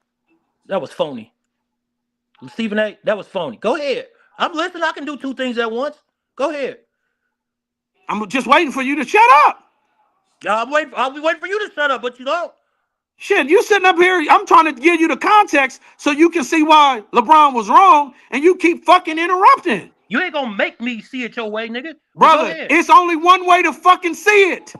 That was phony. Stephen A. That was phony. Go ahead. I'm listening. I can do two things at once. Go ahead. I'm just waiting for you to shut up. I'll be waiting for you to shut up, but you don't. Shit, you sitting up here, I'm trying to give you the context so you can see why LeBron was wrong, and you keep fucking interrupting. You ain't gonna make me see it your way, nigga. Brother, it's only one way to fucking see it.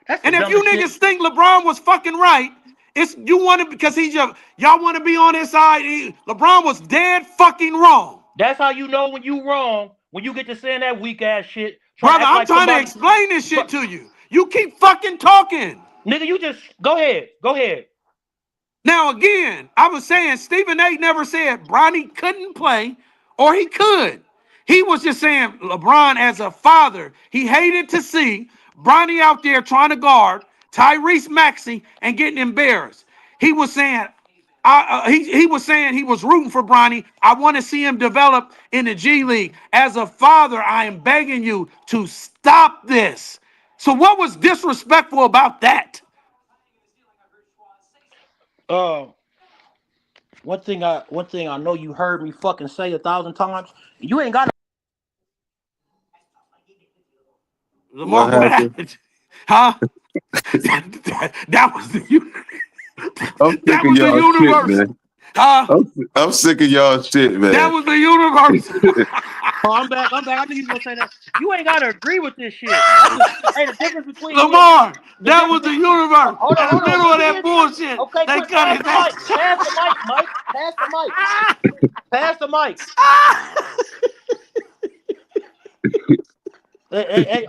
And if you niggas think LeBron was fucking right, it's you want to, because y'all want to be on his side. LeBron was dead fucking wrong. That's how you know when you wrong, when you get to saying that weak ass shit. Brother, I'm trying to explain this shit to you. You keep fucking talking. Nigga, you just go ahead. Go ahead. Now again, I was saying Stephen A never said Bronny couldn't play or he could. He was just saying LeBron as a father, he hated to see Bronny out there trying to guard Tyrese Maxey and getting embarrassed. He was saying he was saying he was rooting for Bronny. I want to see him develop in the G League. As a father, I am begging you to stop this. So what was disrespectful about that? One thing I know you heard me fucking say 1,000 times. You ain't got to. Lamar, what happened? Huh? that was the universe. I'm sick of y'all shit, man. Huh? I'm sick of y'all shit, man. That was the universe. Oh, I'm back. I knew you was gonna say that. You ain't gotta agree with this shit. Hey, the difference between Lamar, that was the universe. Hold on. In the middle of that bullshit. Okay, they quick, cut pass his the mic. Pass the mic, Mike. Pass the mic. Hey,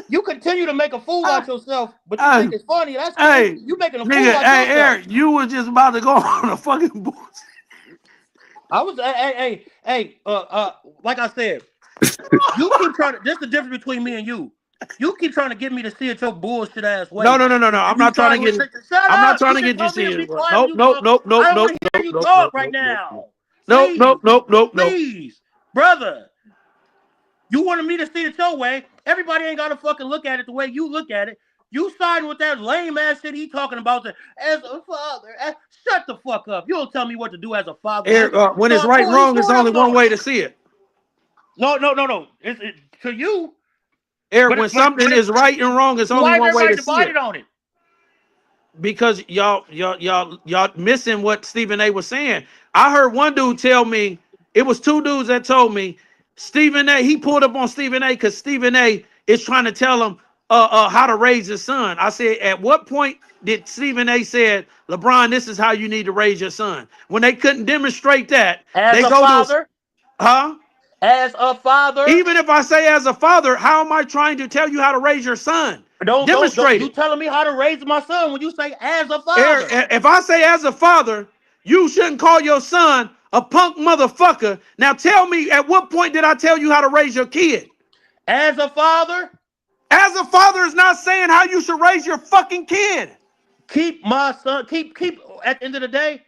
you continue to make a fool out yourself, but you think it's funny. That's crazy. You making a fool out yourself. Hey, Eric, you were just about to go on a fucking bullshit. I was, like I said, you keep trying to. This is the difference between me and you. You keep trying to get me to see it your bullshit ass way. No. I'm not trying to get. I'm not trying to get you to see it. Nope. I don't want to hear you talk right now. Nope. Please, brother. You wanted me to see it your way. Everybody ain't got to fucking look at it the way you look at it. You siding with that lame ass shit he talking about as a father. Shut the fuck up. You don't tell me what to do as a father. Eric, when it's right and wrong, there's only one way to see it. No. It's to you. Eric, when something is right and wrong, it's only one way to see it. On it. Because y'all missing what Stephen A was saying. I heard one dude tell me, it was two dudes that told me, Stephen A, he pulled up on Stephen A because Stephen A is trying to tell him how to raise his son. I said, at what point did Stephen A said, LeBron, this is how you need to raise your son? When they couldn't demonstrate that, as they a go father? Huh? As a father? Even if I say as a father, how am I trying to tell you how to raise your son? Demonstrate it. You telling me how to raise my son when you say as a father? Eric, if I say as a father, you shouldn't call your son a punk motherfucker. Now tell me, at what point did I tell you how to raise your kid? As a father? As a father is not saying how you should raise your fucking kid. Keep my son, keep, at the end of the day,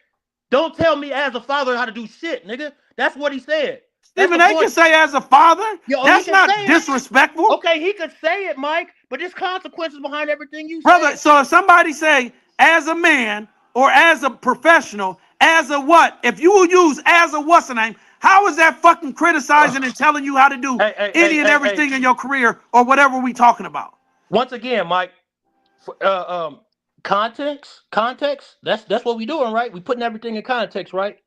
don't tell me as a father how to do shit, nigga. That's what he said. That's the Stephen A. can point. say as a father. Yo, he That's can not say it. disrespectful. Okay, he could say it, Mike, but there's consequences behind everything you Brother, say. so if somebody say as a man or as a professional, as a what, if you will use as a what's the name, how is that fucking criticizing and telling you how to do any and Hey. everything in your career or whatever we talking about? Once again, Mike, context. That's what we doing, right? We putting everything in context, right?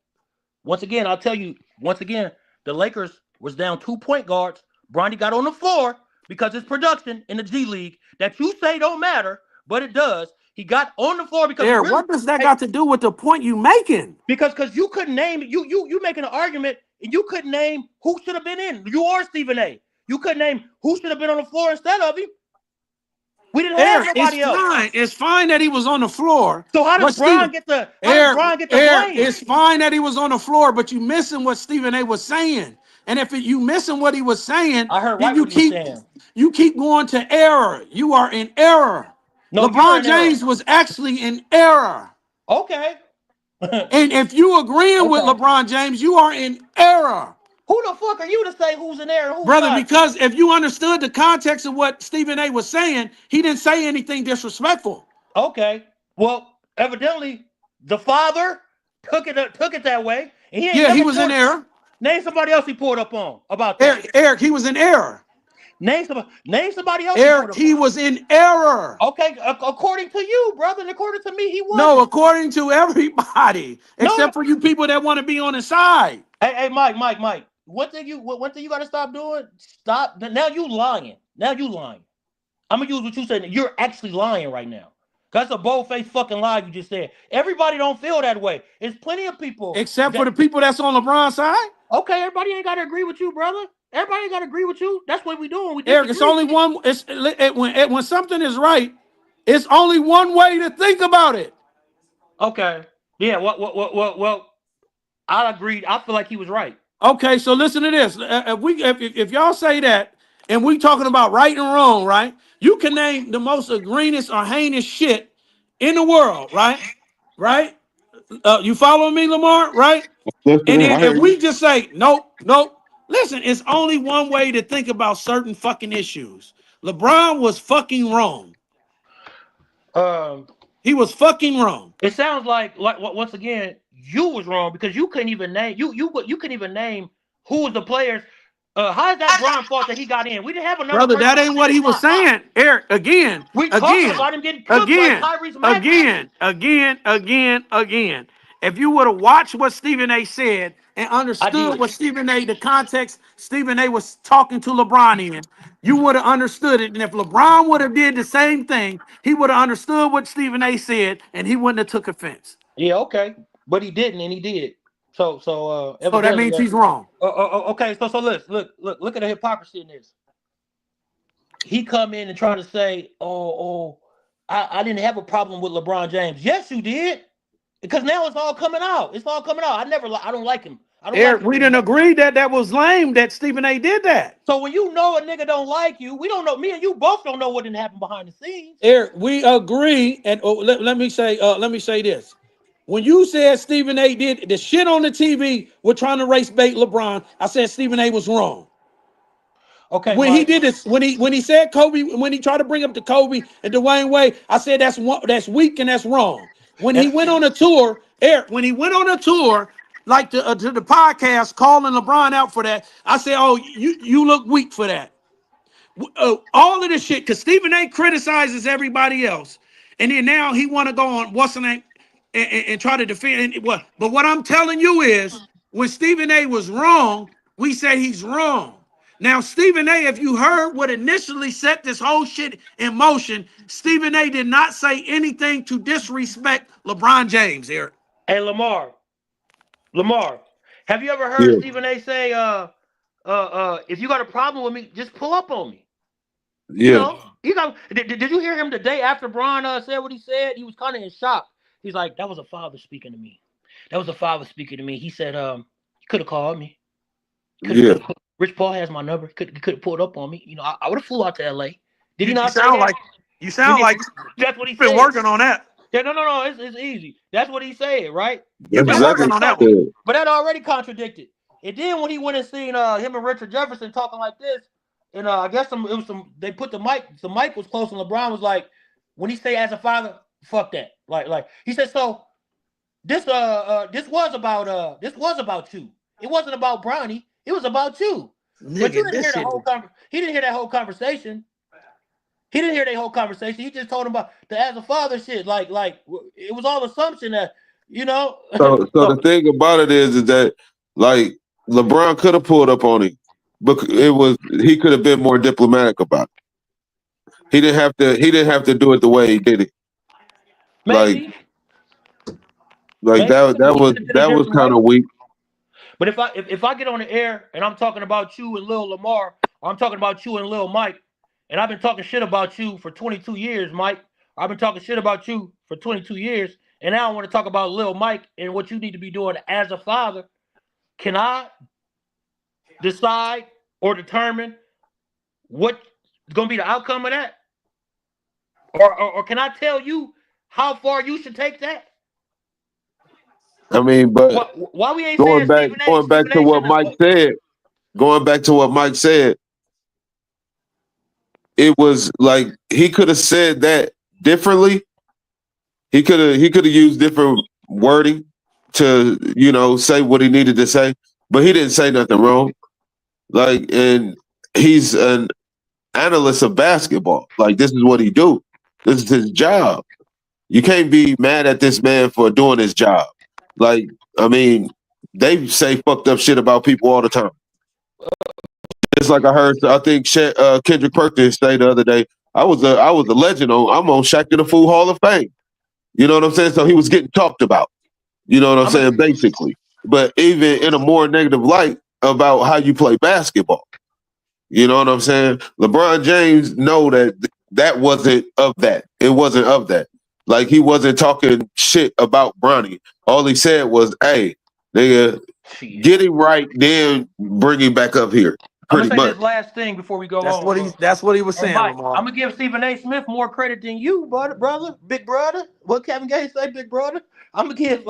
Once again, I'll tell you. Once again, the Lakers was down 2 point guards. Bronny got on the floor because it's production in the G League that you say don't matter, but it does. He got on the floor because There, really, what does that got to do with the point you making? because you couldn't name you making an argument and you couldn't name who should have been in. You are Stephen A. You couldn't name who should have been on the floor instead of him. We didn't have nobody else. It's fine that he was on the floor. So how does Bron get the blame? It's fine that he was on the floor, but you missing what Stephen A. was saying. And if you missing what he was saying, I heard then right what he was saying. you keep going to error. You are in error. No, LeBron James was actually in error. Okay. And if you agreeing with LeBron James, you are in error. Who the fuck are you to say who's in there and who's Brother, not? because if you understood the context of what Stephen A. was saying, he didn't say anything disrespectful. Okay. Well, evidently, the father took it that way. And he was in error. Name somebody else he pulled up on about that. Eric, he was in error. Name somebody else. Eric, he was in error. Okay, according to you, brother, and according to me, he was. No, according to everybody, except for you people that want to be on the side. Hey, Mike. One thing you got to stop doing. Stop. Now you lying. I'm gonna use what you said. You're actually lying right now. That's a bold-faced fucking lie you just said. Everybody don't feel that way. There's plenty of people. Except for the people that's on LeBron's side? Okay, everybody ain't got to agree with you, brother. Everybody ain't got to agree with you. That's what we doing. Eric, it's only one. When something is right, it's only one way to think about it. Okay. Yeah, well, I agreed. I feel like he was right. Okay, so listen to this. If y'all say that, and we talking about right and wrong, right? You can name the most egregious or heinous shit in the world, right? Right? You follow me, Lamar? Right? And then if we just say nope. Listen, it's only one way to think about certain fucking issues. LeBron was fucking wrong. He was fucking wrong. It sounds like once again you was wrong because you couldn't even name you couldn't even name who was the players. How is that Bron fault that he got in? We didn't have another. Brother, that ain't what he was saying, Eric. Again. We talking about him getting cooked like Tyrese Maxey. Again. If you would have watched what Stephen A. said and understood what the context Stephen A. was talking to LeBron in, you would have understood it. And if LeBron would have did the same thing, he would have understood what Stephen A. said, and he wouldn't have took offense. Yeah, okay, but he didn't, and he did. So that means he's wrong. Okay, so look at the hypocrisy in this. He come in and try to say, I didn't have a problem with LeBron James. Yes, you did. Because now it's all coming out. I don't like him. Eric, we didn't agree that was lame that Stephen A. did that. So when you know a nigga don't like you, we don't know. Me and you both don't know what didn't happen behind the scenes. Eric, we agree, and let me say this. When you said Stephen A. did the shit on the TV, we're trying to race bait LeBron, I said Stephen A. was wrong. Okay. When he did this, when he said Kobe, when he tried to bring up the Kobe and Dwayne Wade, I said that's weak and that's wrong. When he went on a tour, Eric, like to the podcast, calling LeBron out for that, I said, oh, you look weak for that. All of this shit, because Stephen A. criticizes everybody else, and then now he want to go on what's the name and try to defend what. But what I'm telling you is, when Stephen A. was wrong, we say he's wrong. Now, Stephen A., if you heard what initially set this whole shit in motion, Stephen A. did not say anything to disrespect LeBron James, Eric. Hey, Lamar, have you ever heard Stephen A. say, if you got a problem with me, just pull up on me? Yeah. Did you hear him the day after Bron said what he said? He was kind of in shock. He's like, that was a father speaking to me. He said, you could have called me. Rich Paul has my number. Could have pulled up on me. You know, I would have flew out to LA. Did you not sound like? You sound like that's what he's been working on that. Yeah, no. It's easy. That's what he said, right? Exactly. On that one. But that already contradicted. And then when he went and seen him and Richard Jefferson talking like this, and I guess it was some they put the mic was close, and LeBron was like, when he say as a father, fuck that. Like he said, so this was about you. It wasn't about Bronny. It was about you. But you Nigga, didn't this hear the shit. whole he didn't hear that whole conversation. He didn't hear their whole conversation. He just told him about the as a father shit. Like it was all assumption that you know. So the So thing about it is that like LeBron could have pulled up on him, but he could have been more diplomatic about it. He didn't have to do it the way he did it. Like maybe like maybe that he was could have did a was different kind way. of weak. But if I get on the air and I'm talking about you and Lil Lamar, or I'm talking about you and Lil Mike, and I've been talking shit about you for 22 years, Mike. I've been talking shit about you for 22 years, and now I want to talk about Lil Mike and what you need to be doing as a father. Can I decide or determine what's going to be the outcome of that? Or can I tell you how far you should take that? I mean, but Why we ain't saying going back Stephen to A what shouldn't Mike have, said, going back to what Mike said, it was like he could have said that differently. He could have used different wording to, say what he needed to say, but he didn't say nothing wrong. Like, and he's an analyst of basketball. Like, this is what he do. This is his job. You can't be mad at this man for doing his job. Like, I mean, they say fucked up shit about people all the time. It's like I think Kendrick Perkins say the other day, I was a legend I'm on Shaq and the Fool Hall of Fame. You know what I'm saying? So he was getting talked about. You know what I'm I'm a, saying? Basically. But even in a more negative light about how you play basketball. You know what I'm saying? LeBron James know that that wasn't of that. It wasn't of that. Like he wasn't talking shit about Bronny. All he said was, "Hey, nigga, shit. get him right, then bring him back up here." I'm gonna Pretty say much. this last thing before we go on. that's what he was Hey saying, Mike, Lamar. I'm gonna give Stephen A. Smith more credit than you, brother, big brother. What Kevin Gates say, big brother? I'm gonna give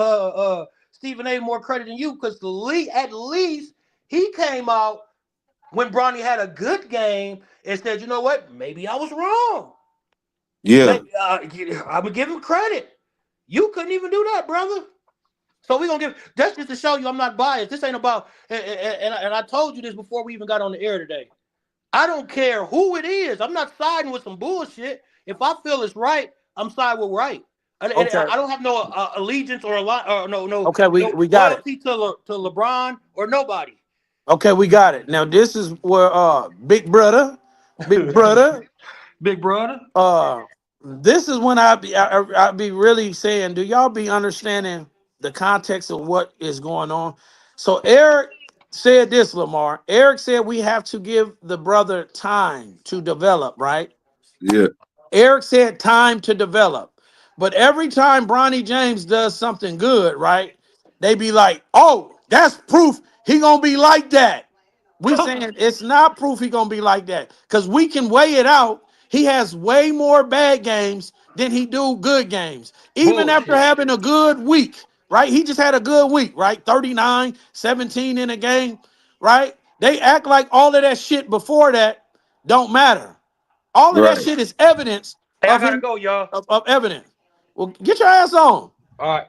Stephen A. more credit than you because at least he came out when Bronny had a good game and said, you know what, maybe I was wrong. Yeah. Maybe, I'm gonna give him credit. You couldn't even do that, brother. So we're gonna give that's just to show you I'm not biased. This ain't about and I told you this before we even got on the air today. I don't care who it is. I'm not siding with some bullshit. If I feel it's right, I'm siding with right. And Okay. I don't have no allegiance or Okay, no we got it. loyalty to LeBron or nobody. Okay, we got it. Now this is where big brother, Big brother. uh this is when I be really saying, do y'all be understanding the context of what is going on? So Eric said this, Lamar. Eric said we have to give the brother time to develop, right? Yeah. Eric said time to develop. But every time Bronny James does something good, right? They be like, oh, that's proof he gonna be like that. We saying it's not proof he gonna be like that. Because we can weigh it out. He has way more bad games than he do good games. Even after Bullshit. having a good week, right? He just had a good week, right? 39, 17 in a game, right? They act like all of that shit before that don't matter. All of that Right. shit is evidence Hey, I of gotta him go, y'all. of evidence. Well, get your ass on. All right.